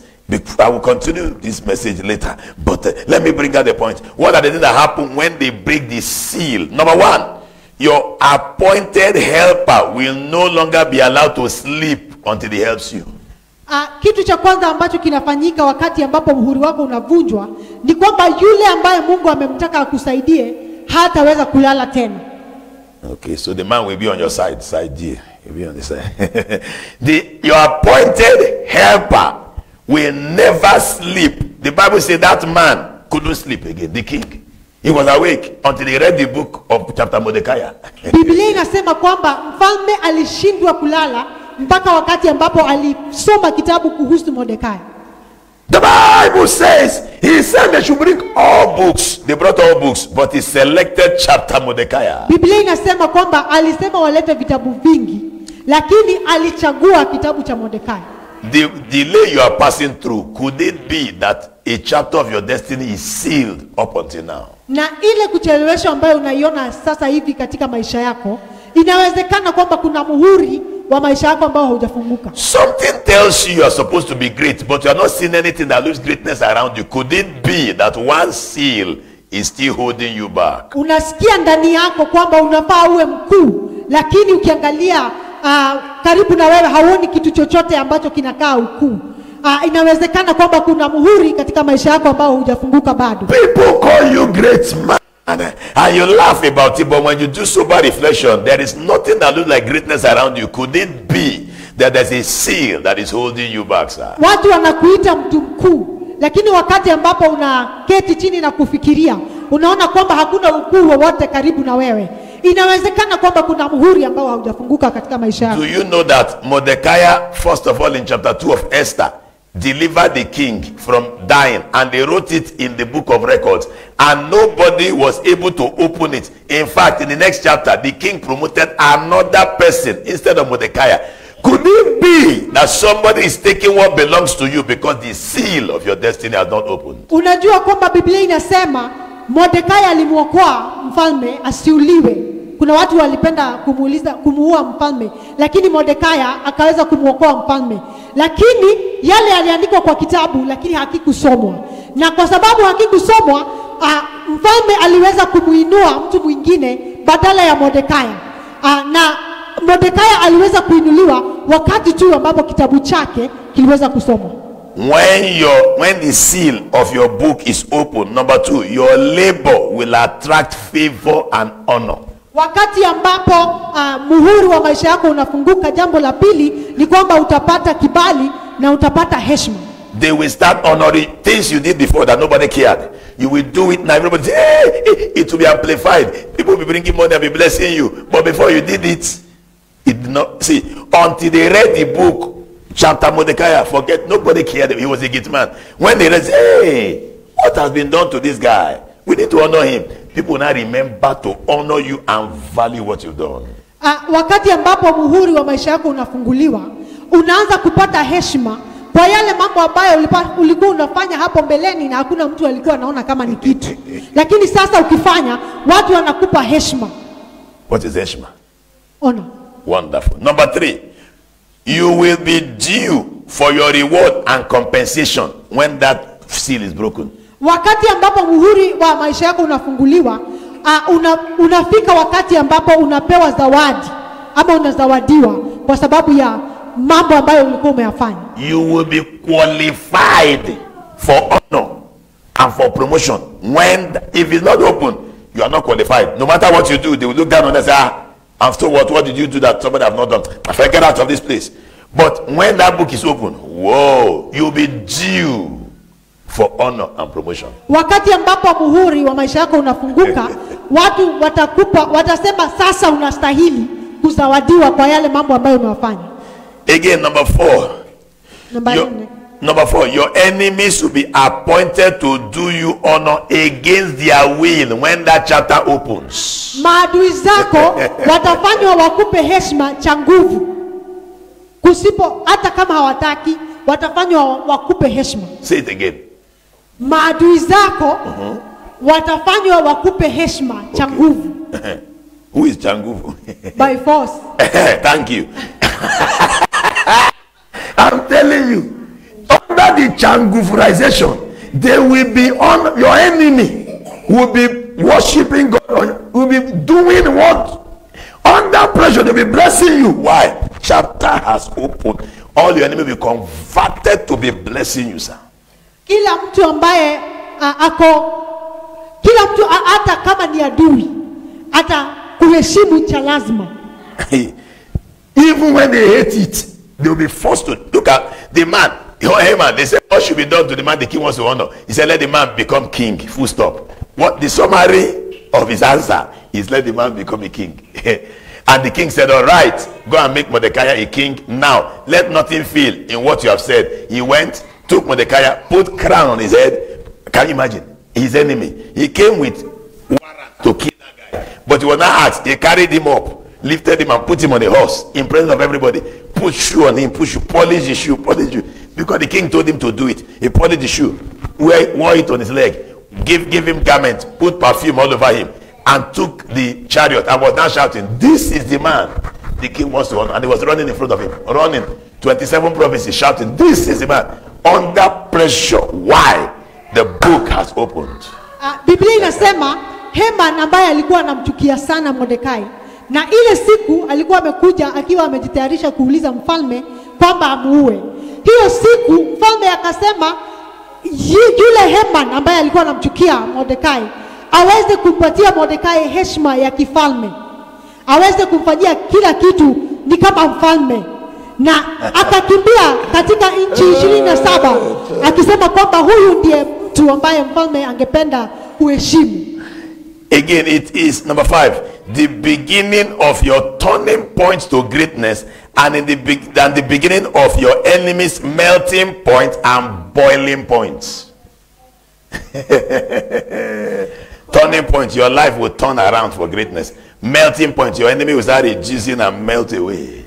I will continue this message later, but let me bring out the point. What are the things that happen when they break the seal? Number one, your appointed helper will no longer be allowed to sleep until he helps you. Kitu cha kwanza ambacho kinafanyika wakati ambapo muhuri wako unavunjwa ni kwamba yule ambaye Mungu amemtaka akusaidie hataweza kulala tena. Okay, so the man will be on your side G. He'll be on the side. Your appointed helper will never sleep. The Bible says that man couldn't sleep again, the king. He was awake until he read the book of chapter Mordecai. Biblia inasema kwamba mfalme alishindwa kulala mpaka wakati ambapo alisoma kitabu kuhusu Mordekai. The Bible says he said they should bring all books. They brought all books, but he selected chapter Mordecai. Biblia inasema kwamba alisema walete vitabu vingi, lakini alichagua kitabu cha Mordekai. The delay you are passing through, could it be that a chapter of your destiny is sealed up until now? Na ile kucheleweshwa ambayo unaiona sasa hivi katika maisha yako, inawezekana kwamba kuna muhuri wa maisha yako ambao haujafunguka. Something tells you are supposed to be great, but you are not seeing anything that looks greatness around you. Could it be that one seal is still holding you back? Unasikia ndani yako kwamba unafaa uwe mkuu, lakini ukiangalia karibu na wewe hauoni kitu chochote ambacho kinakaa ukuu. Inawezekana kwamba kuna muhuri katika maisha yako ambao hujafunguka bado. People call you great man and you laugh about it, but when you do sober reflection, there is nothing that looks like greatness around you. Could it be that there's a seal that is holding you back, sir? Watu wanakuita mtu mkuu, lakini wakati ambapo unaketi chini na kufikiria, unaona kwamba hakuna ukuu wowote karibu na wewe. Inawezekana kwamba kuna muhuri ambao haujafunguka katika maisha yako. Do you know that Mordecai, first of all, in chapter 2 of Esther, delivered the king from dying, and they wrote it in the book of records, and nobody was able to open it. In fact, in the next chapter, the king promoted another person instead of Mordecai. Could it be that somebody is taking what belongs to you because the seal of your destiny has not opened? Unajua kwamba Biblia inasema Mordekai alimuokoa mfalme asiuliwe. Kuna watu walipenda kumuua mfalme, lakini Mordekai akaweza kumuokoa mfalme. Lakini yale yaliandikwa kwa kitabu, lakini hakikusomwa. Na kwa sababu hakikusomwa, mfalme aliweza kumuinua mtu mwingine badala ya Mordekai. Na Mordekai aliweza kuinuliwa wakati tu ambapo kitabu chake kiliweza kusomwa. When the seal of your book is open, number 2, your labor will attract favor and honor. Wakati ambapo muhuri wa maisha yako unafunguka, jambo la pili ni kwamba utapata kibali na utapata heshima. They will start honoring things you did before that nobody cared. You will do it now. Everybody say, hey, it will be amplified. People will be bringing money and be blessing you. But before you did it, it did not. See, until they read the book, chapter Mordecai, forget, nobody cared. He was a good man. When they read, hey, what has been done to this guy? We need to honor him. People now remember to honor you and value what you've done. Wakati ambapo muhuri wa maisha yako unafunguliwa, unaanza kupata heshima kwa yale mambo ambayo ulikuwa unafanya hapo mbeleni na hakuna mtu alikuwa anaona kama ni kitu. Lakini sasa ukifanya, watu wanakupa heshima. What is heshima? Honor. Wonderful. Number 3, you will be due for your reward and compensation when that seal is broken. Wakati ambapo muhuri wa maisha yako unafunguliwa, unafika wakati ambapo unapewa zawadi ama unazawadiwa kwa sababu ya mambo ambayo ulikuwa umeyafanya. You will be qualified for honor and for promotion. When if it's not open, you are not qualified. No matter what you do, they will look down on us and say, afterwards, what did you do that somebody have not done? I said, get out of this place. But when that book is open, whoa, you'll be due for honor and promotion. Wakati ambapo muhuri wa maisha yako unafunguka, watu watasema sasa unastahili kuzawadiwa kwa yale mambo ambayo umefanya. Again, number 4. Number 4, your enemies will be appointed to do you honor against their will when that chapter opens. Maadui zako watafanywa wakupe heshima cha nguvu. Kusipo hata kama hawataki, watafanywa wakupe heshima. Say it again. Maadui zako watafanywa wakupe heshima cha nguvu. Who is Changuvu? By force. Thank you. I'm telling you, under the Changuvurization, they will be on your enemy, will be worshiping God, will be doing what? Under pressure, they'll be blessing you. Why? Chapter has opened. All your enemy will be converted to be blessing you, sir. Kila mtu ambaye kila mtu hata kama ni adui, hata kuheshimu cha lazima. Even when they hate it, they'll be forced to. Look at the man. Hey man, they said what should be done to the man the king wants to honor. He said let the man become king, full stop. What the summary of his answer is let the man become a king. And the king said, all right, go and make Mordecai a king. Now, let nothing fail in what you have said. He went, took Mordecai, put crown on his head. Can you imagine? His enemy. He came with warrant to kill that guy. But he was not asked. He carried him up, lifted him and put him on a horse in presence of everybody. Put shoe on him, put shoe, polish the shoe, polish the shoe. Because the king told him to do it. He polished the shoe, wore it on his leg, give him garment, put perfume all over him, and took the chariot and was now shouting, this is the man the king wants to honor. And he was running in front of him, running 27 prophecies, shouting, this is the man. Under pressure. Why? The book has opened. Biblia inasema Haman ambaye alikuwa anamchukia sana Mordekai, na ile siku alikuwa amekuja akiwa amejitayarisha kuuliza mfalme kwamba amuue. Hiyo siku mfalme akasema yule Haman ambaye alikuwa anamchukia Mordekai aweze kumpatia Mordekai heshima ya kifalme, aweze kumfanyia kila kitu ni kama mfalme, na akakimbia katika nchi 27 akisema kwamba huyu ndiye mtu ambaye mfalme angependa kuheshimu. Again, it is number 5, the beginning of your turning point to greatness, and the beginning of your enemy's melting point and boiling points. Turning point, your life will turn around for greatness. Melting point, your enemy will start reducing and melt away.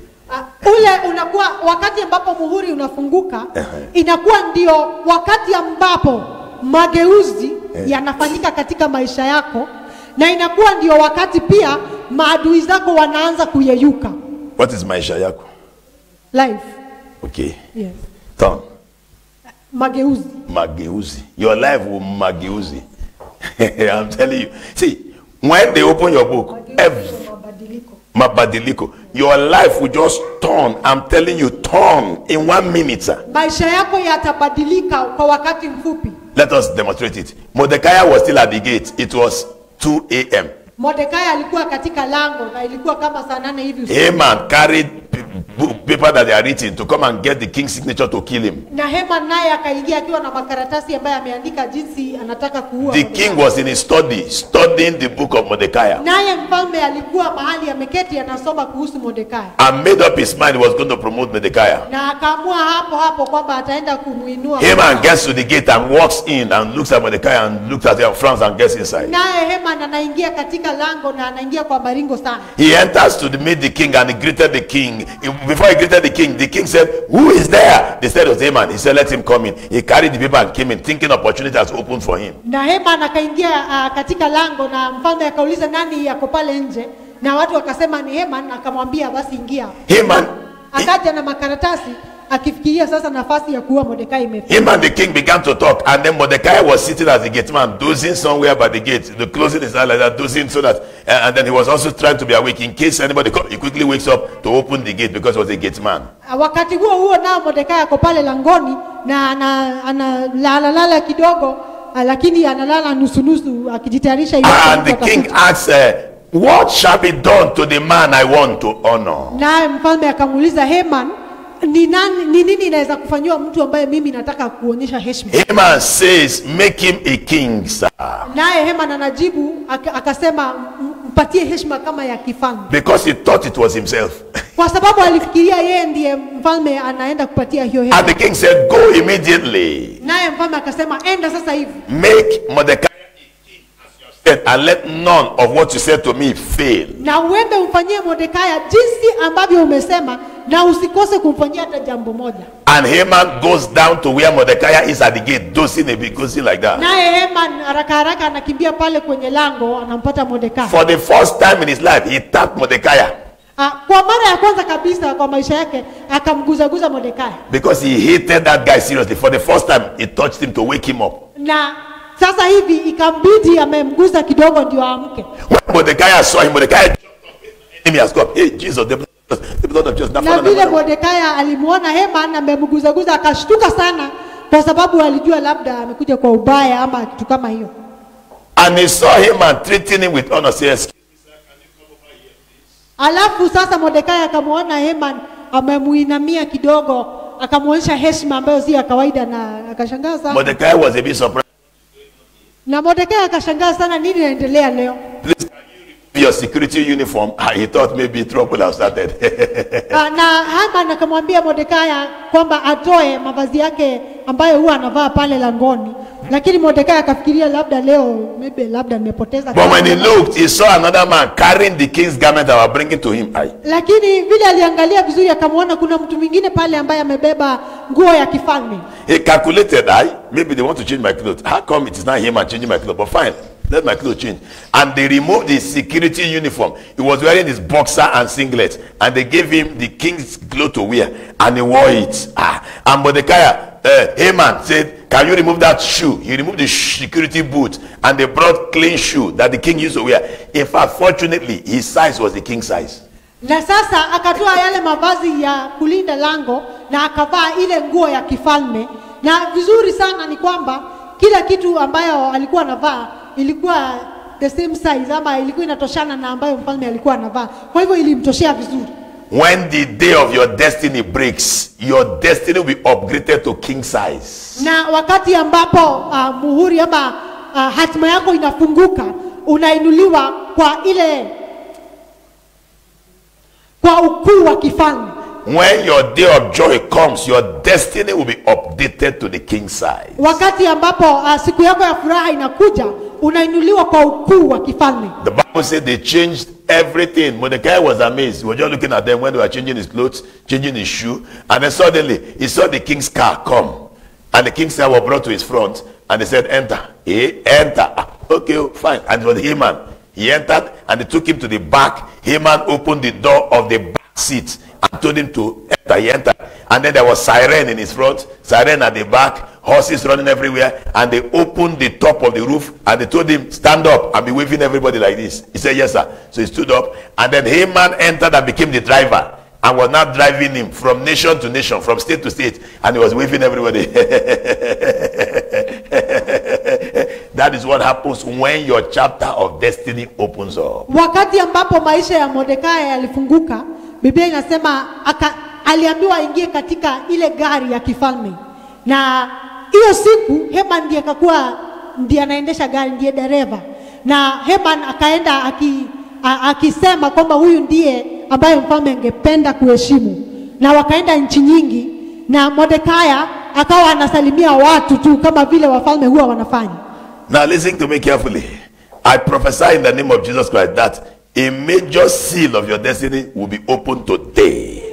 Ule unakuwa wakati ambapo muhuri unafunguka, inakuwa ndio wakati ambapo mageuzi yanafanyika katika maisha yako, na inakuwa ndio wakati pia maadui zako wanaanza kuyeyuka. What is maisha yako? Life. Okay. Yes. Turn. Mageuzi. Mageuzi. Your life will mageuzi. I'm telling you. See, when they open your book, mabadiliko, your life will just turn. I'm telling you, turn in 1 minute, sir. Maisha yako yatabadilika kwa wakati mfupi. Let us demonstrate it. Mordecai was still at the gate. It was 2 a.m. Mordekai alikuwa katika lango na ilikuwa kama saa 8 hivi. Haman carried paper that they are written to come and get the king's signature to kill him. Na Haman naye akaingia akiwa na makaratasi ambayo ameandika jinsi anataka kuua. The king was in his study, studying the book of Mordecai. Naye mfalme alikuwa mahali ameketi anasoma kuhusu Mordekai. And made up his mind he was going to promote Mordecai. Na akaamua hapo kwamba ataenda kumuinua. Haman gets to the gate and walks in and looks at Mordecai and looks at him, frowns and gets inside. Naye Haman anaingia katika lango na anaingia kwa maringo sana. He enters to meet the king and he greeted the king. Before he greeted the king said, who is there? They said it was Haman. He said, let him come in. He carried the paper and came in, thinking opportunity has opened for him. Na Haman akaingia katika lango na mfalme akauliza nani yako pale nje, na watu wakasema ni Haman, akamwambia basi ingia. Haman akaja na makaratasi akifikiria sasa nafasi ya kuua Mordekai imefika. Him and the king began to talk, and then Mordecai was sitting as the gate man, dozing somewhere by the gate, the closing his eyes like that, dozing so that, and then he was also trying to be awake in case anybody come. He quickly wakes up to open the gate because he was a gate man. Wakati huo nao Mordekai ako pale langoni na analala kidogo, lakini analala nusu akijitayarisha. And the king asks, what shall be done to the man I want to honor? Na mfalme akamuuliza Haman, ni nini inaweza kufanywa mtu ambaye mimi nataka kuonyesha heshima? Haman says, make him a king, sir. Naye Haman anajibu akasema, mpatie heshima kama ya kifalme. Because he thought it was himself. Kwa sababu alifikiria yeye ndiye mfalme anaenda kupatia hiyo heshima. And the king said, go immediately. Naye mfalme akasema, enda sasa hivi. Make Mordecai and let none of what you said to me fail. Na uende umfanyie Mordekai jinsi ambavyo umesema, na usikose kumfanyia hata jambo moja. And Haman goes down to where Mordecai is at the gate, dozing a bit, dozing like that. Naye Haman haraka anakimbia pale kwenye lango, anampata Mordekai. For the first time in his life, he tapped Mordecai. Kwa mara ya kwanza kabisa kwa maisha yake akamguzaguza Mordekai. Because he hated that guy seriously. For the first time, he touched him to wake him up. Na sasa hivi ikambidi amemguza kidogo ndio aamke. When Mordecai saw him, Mordecai jumped up. Enemy has come. Hey, Jesus, the blood of Jesus. Na vile Mordekai alimuona Haman amemguzaguza akashtuka sana, kwa sababu alijua labda amekuja kwa ubaya ama kitu kama hiyo. And he saw him and treating him with honor. Says, alafu sasa Mordekai akamuona Haman amemuinamia kidogo, akamuonyesha heshima ambayo si ya kawaida, na akashangaa sana. Mordecai was a bit surprised. Na Mordekai akashangaa sana, nini inaendelea leo? Please, can you remove your security uniform? He thought maybe trouble has started. Na Haman akamwambia Mordekai kwamba atoe mavazi yake ambayo huwa anavaa pale langoni, lakini Mordekai akafikiria labda leo labda nimepoteza. But when he looked, he saw another man carrying the king's garment that were bringing to him. Lakini vile aliangalia vizuri akamwona kuna mtu mwingine pale ambaye amebeba nguo ya kifalme. He calculated, maybe they want to change my clothes. How come it is not him and changing my clothes? But fine, let my clothes change. And they removed his security uniform. He was wearing his boxer and singlet, and they gave him the king's clothes to wear, and he wore it. And Mordecai, Haman said, can you remove that shoe? He removed the security boot, and they brought clean shoe that the king used to wear. In fact, fortunately, his size was the king's size. Na sasa akatoa yale mavazi ya kulinda lango na akavaa ile nguo ya kifalme. Na vizuri sana ni kwamba kila kitu ambayo alikuwa anavaa ilikuwa the same size, ama ilikuwa inatoshana na ambayo mfalme alikuwa anavaa. Kwa hivyo ilimtoshea vizuri. When the day of your destiny breaks, your destiny will be upgraded to king size. Na wakati ambapo muhuri ama hatima yako inafunguka, unainuliwa kwa ukuu wa kifalme. When your day of joy comes, your destiny will be updated to the king size. Wakati ambapo siku yako ya furaha inakuja, unainuliwa kwa ukuu wa kifalme. The Bible said they changed everything. Mordecai was amazed. He was just looking at them when they were changing his clothes, changing his shoe, and then suddenly he saw the king's car come, and the king's car was brought to his front, and they said, enter. He enter. Okay, fine. And it was Haman. He entered, and they took him to the back. Haman opened the door of the back seat and told him to enter. He entered, and then there was siren in his front, siren at the back, horses running everywhere, and they opened the top of the roof, and they told him, stand up and be waving everybody like this. He said, yes, sir. So he stood up, and then Haman entered and became the driver, and was now driving him from nation to nation, from state to state, and he was waving everybody. That is what happens when your chapter of destiny opens up. Wakati ambapo maisha ya Mordekai yalifunguka, Biblia inasema aliambiwa aingie katika ile gari ya kifalme. Na hiyo siku Haman ndiye anaendesha gari, ndiye dereva. Na Haman akaenda akisema kwamba huyu ndiye ambaye mfalme angependa kuheshimu. Na wakaenda nchi nyingi, na Mordekai akawa anasalimia watu tu kama vile wafalme huwa wanafanya. Now listen to me carefully. I prophesy in the name of Jesus Christ that a major seal of your destiny will be opened today.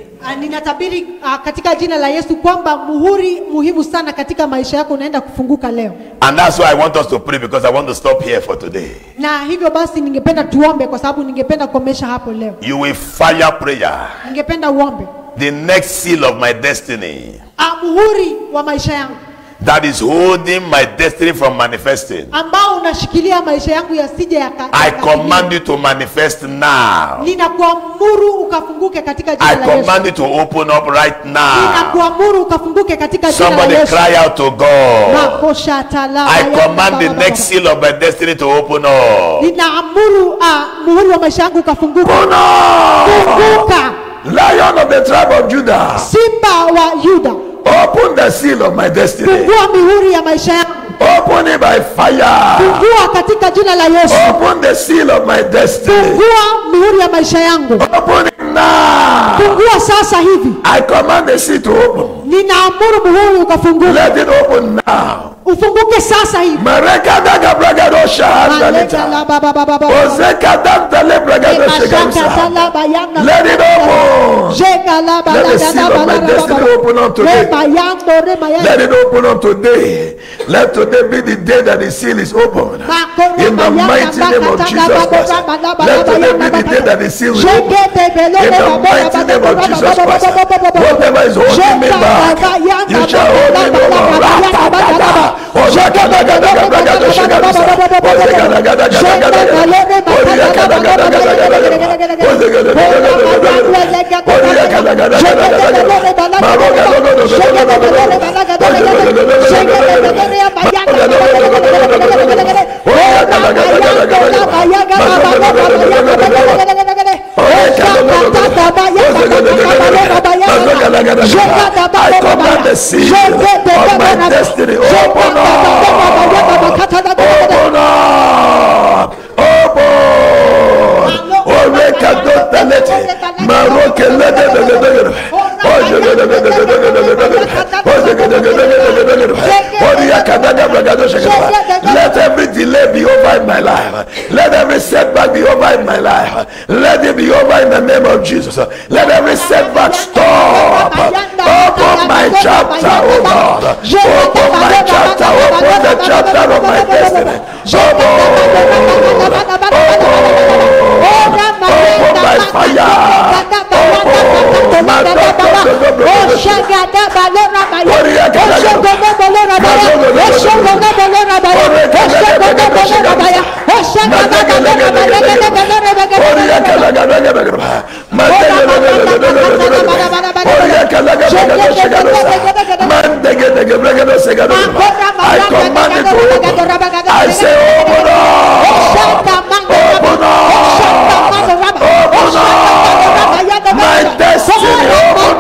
Ninatabiri katika jina la Yesu kwamba muhuri muhimu sana katika maisha yako unaenda kufunguka leo. And that's why I want us to pray, because I want to stop here for today. Na hivyo basi ningependa tuombe kwa sababu ningependa kukomesha hapo leo. You will fire prayer. Ningependa uombe. the next seal of my destiny muhuri wa maisha yangu that is holding my destiny from manifesting. ambao unashikilia maisha yangu yasije I command you to manifest now. ninakuamuru ukafunguke katika jina I la Yesu. command you to open up right now. Ninakuamuru ukafunguke katika jina la Somebody Yesu. cry out to God. Makoshatala I bayana command the baba next baba. seal of my destiny to open up. Ninaamuru muhuri wa maisha yangu ukafunguka. Funguka. Lion of the tribe of Judah, Simba wa Yuda, open the seal of my destiny. fungua mihuri ya maisha yangu. Open it by fire. Fungua katika jina la Yesu. Open the seal of my destiny. Fungua mihuri ya maisha yangu. Open it now. Fungua sasa hivi. I command the seal to open. Ninaamuru muhuri ukafunguka. Let it open now. Ufunguke sasa hivi. Mareka daga bragado shahada Maleta la lita. baba baba. Ozeka danta le bragado shagarusa. Let it open. Let the seal of my destiny open up today. Let it open up today. Let today be the day that the seal is opened. In the mighty name of Jesus Christ. Let today be the day that the seal is opened. In the mighty name of Jesus Christ. Whatever is holding me back, you shall hold me no more. I command the seal of my destiny open up. Open up. Open. Oreka don't let it. Maroke let Let every delay be over in my life. Let every setback be over in my life. Let it be over in the name of Jesus. Let every setback stop. Open my chapter, oh God. Open my chapter. Open the chapter of my destiny. Open by fire. I command it to open. I say open up. Open up. Open up. My destiny open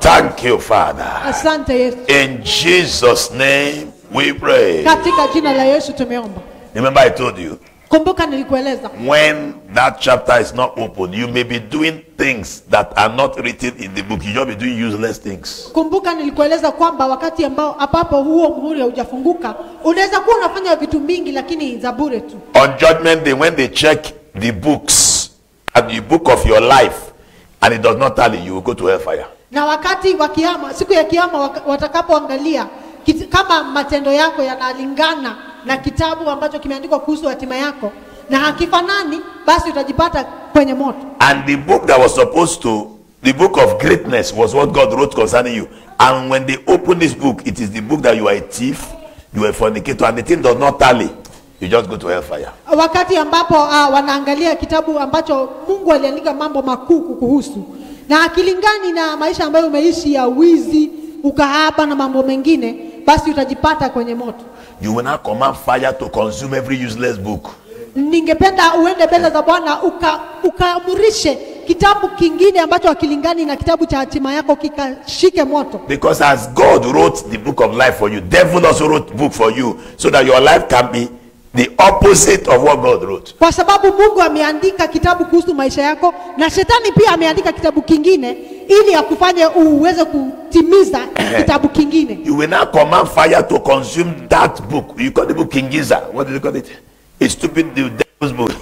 Thank you, Father. Asante Yesu. In Jesus' name we pray. Katika jina la Yesu tumeomba. Remember I told you, Kumbuka nilikueleza, when that chapter is not open, you may be doing things that are not written in the book. You just be doing useless things. kumbuka nilikueleza kwamba wakati ambao ambapo huo muhuri haujafunguka, unaweza kuwa unafanya vitu mingi lakini za bure tu. On judgment day, when they check the books and the book of your life and it does not tally, you will go to hellfire. Na wakati wa kiyama, siku ya kiyama watakapoangalia kama matendo yako yanalingana na kitabu ambacho kimeandikwa kuhusu hatima yako na hakifanani, basi utajipata kwenye moto. And the book that was supposed to, the book of greatness, was what God wrote concerning you. And when they open this book, it is the book that you are a thief, you are a fornicator and the thing does not tally, you just go to hellfire. Wakati ambapo wanaangalia kitabu ambacho Mungu aliandika mambo makuu kuhusu, na akilingani na maisha ambayo umeishi ya wizi, ukahaba na mambo mengine, basi utajipata kwenye moto. You will not command fire to consume every useless book. Ningependa uende mbele za Bwana ukaamurishe kitabu kingine ambacho hakilingani na kitabu cha hatima yako kikashike moto. Because as God wrote the book of life for you, devil also wrote book for you, so that your life can be the opposite of what God wrote. Kwa sababu Mungu ameandika kitabu kuhusu maisha yako, na shetani pia ameandika kitabu kingine ili akufanye uweze kutimiza kitabu kingine. You will not command fire to consume that book. You call the book King Giza. What do you call it? It's stupid, the devil's book.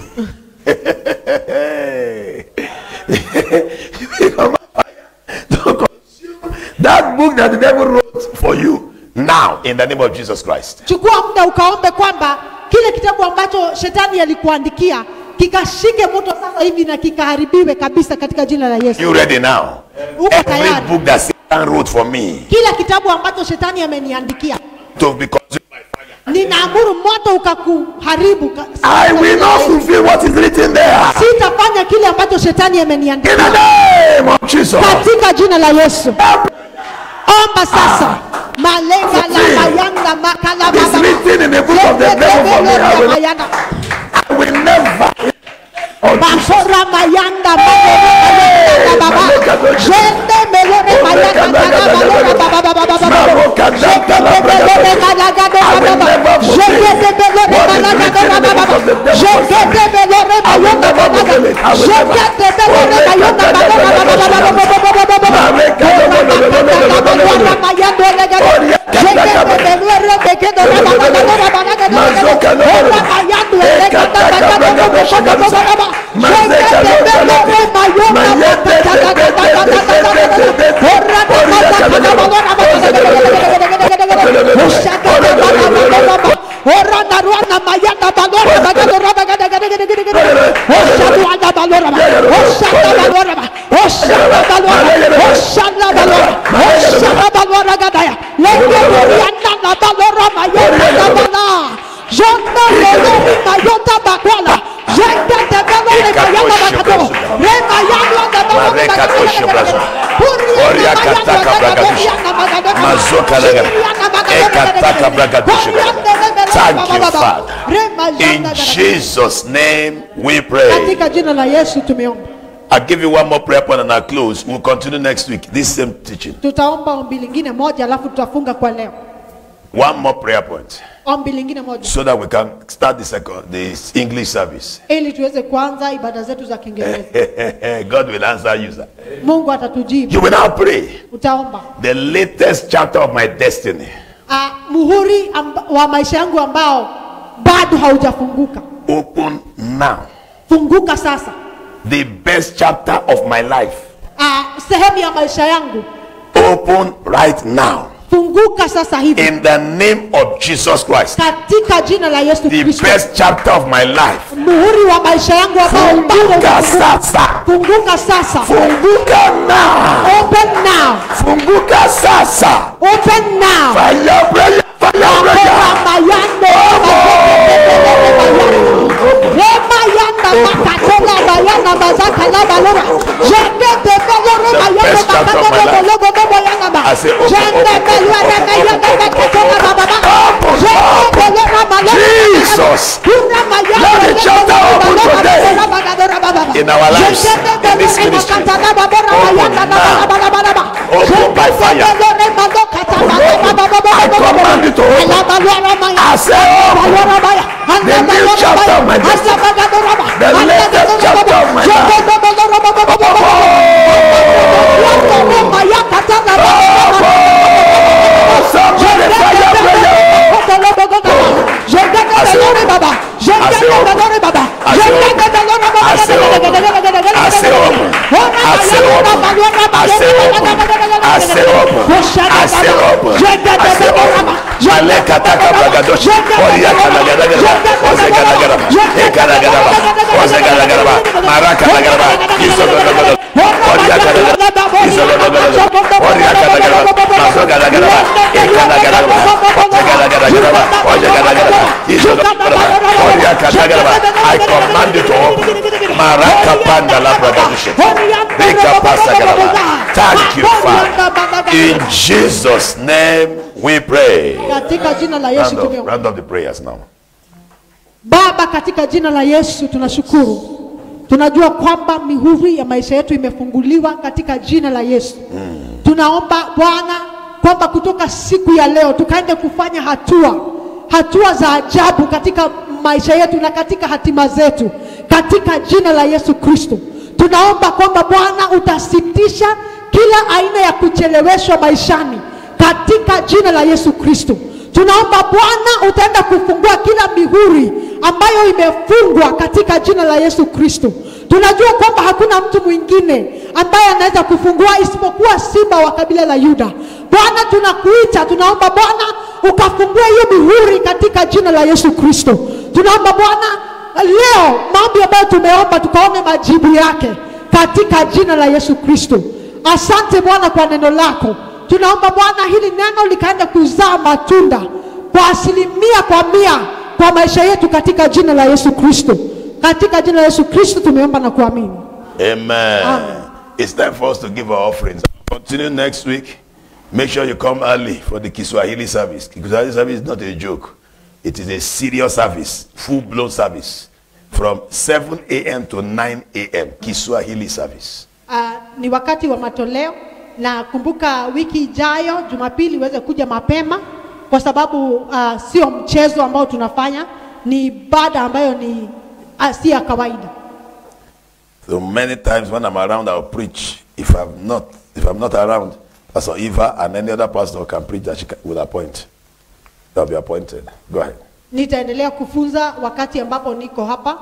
You will command fire to consume that book that the devil wrote for you now in the name of Jesus Christ. Chukua muda ukaombe kwamba kile kitabu ambacho shetani alikuandikia kikashike moto sasa hivi na kikaharibiwe kabisa katika jina la Yesu. You ready now? Every book that Satan wrote for me, kila kitabu ambacho shetani ameniandikia, to be consumed by fire. Ninaamuru moto ukakuharibu. I will not fulfill what is written there. Sitafanya kile ambacho shetani ameniandikia. In the name of Jesus. Katika jina la Yesu. Omba sasa. Malenga la mayanga makala baba. It's written in the book of the devil for me. I will never. Bafora mayanda mayanda baba. Jende melore mayanda baba baba baba baba. Jende melore malagado baba. Jende melore malagado baba. Jende melore mayanda baba. Jende melore mayanda Thank you, Father. In Jesus' name we pray. I'll give you one more prayer point and I'll close. We'll continue next week. This same teaching. One more prayer point. So that we can start the English service. God will answer you, sir. You will now pray. The latest chapter of my destiny. Open now. The best chapter of my life. Open right now. In the name of Jesus Christ. The best chapter of my life. Funguka sasa. Funguka now. Open now. Funguka sasa. Open now. Fire prayer. Fire prayer. Jesus, let the chapter open today in our lives, in this ministry. Open by fire. I command you to open. I say open. The new chapter of my destiny. The latest chapter of my life. Thank you, Father. In Jesus' name we pray. Katika jina la Yesu tumeomba. Round of the prayers now. Baba, katika jina la Yesu tunashukuru. Tunajua kwamba mihuri ya maisha yetu imefunguliwa katika jina la Yesu. Tunaomba Bwana kwamba kutoka siku ya leo tukaende kufanya hatua za ajabu katika maisha yetu na katika hatima zetu katika jina la Yesu Kristo. Tunaomba kwamba Bwana utasitisha kila aina ya kucheleweshwa maishani katika jina la Yesu Kristo. Tunaomba Bwana utaenda kufungua kila mihuri ambayo imefungwa katika jina la Yesu Kristo. Tunajua kwamba hakuna mtu mwingine ambaye anaweza kufungua isipokuwa Simba wa kabila la Yuda. Bwana tunakuita, tunaomba Bwana ukafungue hiyo mihuri katika jina la Yesu Kristo. Tunaomba Bwana leo maombi ambayo tumeomba tukaone majibu yake katika jina la Yesu Kristo. Asante Bwana kwa neno lako. Tunaomba Bwana hili neno likaenda kuzaa matunda kwa 100% kwa maisha yetu katika jina la Yesu Kristo. Katika jina la Yesu Kristo tumeomba na kuamini. Amen. Amen. It's time for us to give our offerings. Continue next week. Make sure you come early for the Kiswahili service. Kiswahili service is not a joke. It is a serious service, full-blown service from 7 a.m. to 9 a.m. Kiswahili service. Ni wakati wa matoleo na kumbuka wiki ijayo Jumapili uweze kuja mapema kwa sababu sio mchezo ambao tunafanya, ni ibada ambayo ni si ya kawaida. So many times when I'm around I'll preach. If I'm not around, Pastor Eva and any other pastor can preach that she will appoint. They'll be appointed. Go ahead. Nitaendelea kufunza wakati ambapo niko hapa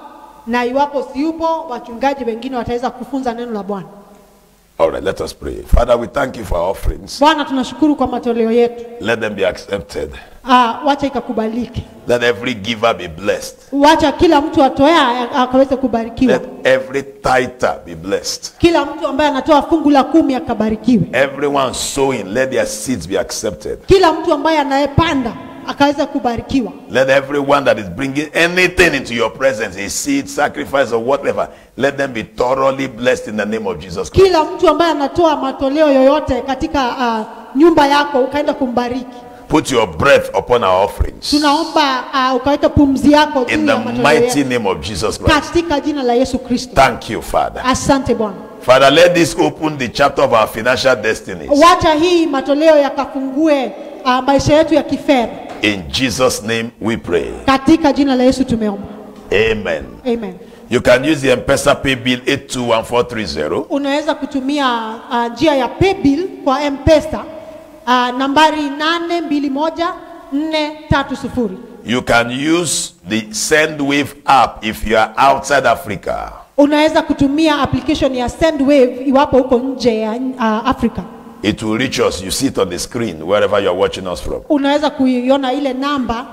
na iwapo siupo wachungaji wengine wataweza kufunza neno la Bwana. All right, let us pray. Father, we thank you for our offerings. Bwana tunashukuru kwa matoleo yetu. Let them be accepted. Wacha ikakubalike. Let every giver be blessed. Wacha kila mtu atoa akaweze kubarikiwa. Let every tither be blessed. Kila mtu ambaye anatoa fungu la 10 akabarikiwe. Everyone sowing, let their seeds be accepted. Kila mtu ambaye anayepanda akaweza kubarikiwa. Let everyone that is bringing anything into your presence, a seed, sacrifice or whatever, let them be thoroughly blessed in the name of Jesus Christ. Kila mtu ambaye anatoa matoleo yoyote katika nyumba yako ukaenda kumbariki. Put your breath upon our offerings. Tunaomba ukaweka pumzi yako juu in ya the matoleo mighty yetu. name of Jesus Christ. Katika jina la Yesu Kristo. Thank you, Father. Asante Bwana. Father, let this open the chapter of our financial destinies. Wacha hii matoleo yakafungue maisha yetu ya kifedha. In Jesus' name we pray. Katika jina la Yesu tumeomba. Amen. Amen. You can use the M-Pesa pay bill 821430. Unaweza kutumia njia ya pay bill kwa M-Pesa nambari 821430. You can use the SendWave app if you are outside Africa. Unaweza kutumia application ya SendWave iwapo uko nje ya Afrika. It will reach us. You see it on the screen wherever you are watching us from. Unaweza kuiona ile namba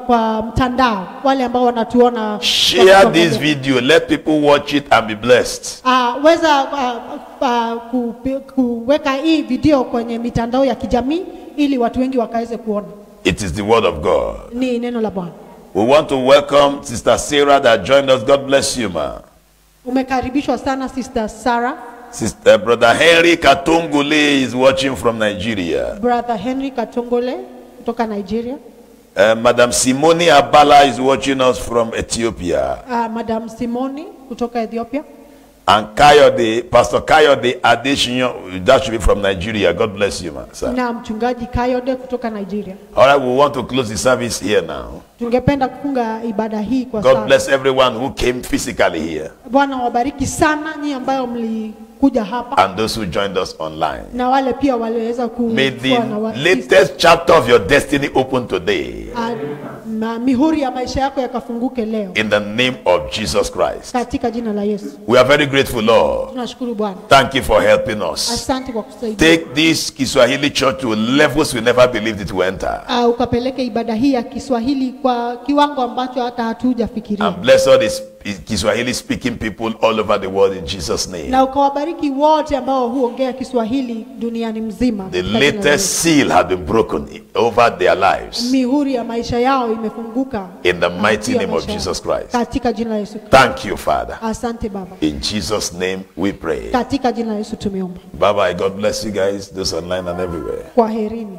kwa mtandao wale ambao wanatuona. Share this video, let people watch it and be blessed. Weza kuweka hii video kwenye mitandao ya kijamii ili watu wengi wakaweze kuona. It is the word of God. Ni neno la Bwana. We want to welcome Sister Sarah that joined us. God bless you, ma. Umekaribishwa sana Sister Sarah. Brother Henry Katongole is watching from Nigeria. Brother Henry Katongole kutoka Nigeria. Madam Simoni Abala is watching us from Ethiopia. Madam Simoni kutoka Ethiopia. And Pastor Kayode Adeshinyo, that should be from Nigeria. God bless you, man. Sir. Na mchungaji Kayode kutoka Nigeria. All right, we want to close the service here now. Tungependa kufunga ibada hii kwa sasa. God bless everyone who came physically here. Bwana wabariki sana nyinyi ambao mlikuja hapa. And those who joined us online. Na wale pia waliweza May the latest chapter of your destiny open today. Mihuri ya maisha yako yakafunguke leo. In the name of Jesus Christ. Katika jina la Yesu. We are very grateful, Lord. Tunashukuru Bwana. Thank you for helping us. Asante kwa kusaidia. Take this Kiswahili church to levels we never believed it would enter. Ukapeleke ibada hii ya Kiswahili kwa kiwango ambacho hata hatujafikiria. And bless all these Kiswahili speaking people all over the world in Jesus' name. Na ukawabariki wote ambao huongea Kiswahili duniani mzima. The latest seal has been broken over their lives. Mihuri ya maisha yao imefunguka. In the mighty name of Jesus Christ. Katika jina la Yesu Kristo. Thank you, Father. Asante Baba. In Jesus' name we pray. Katika jina la Yesu tumeomba. Bye bye. God bless you guys, those online and everywhere. Kwaherini.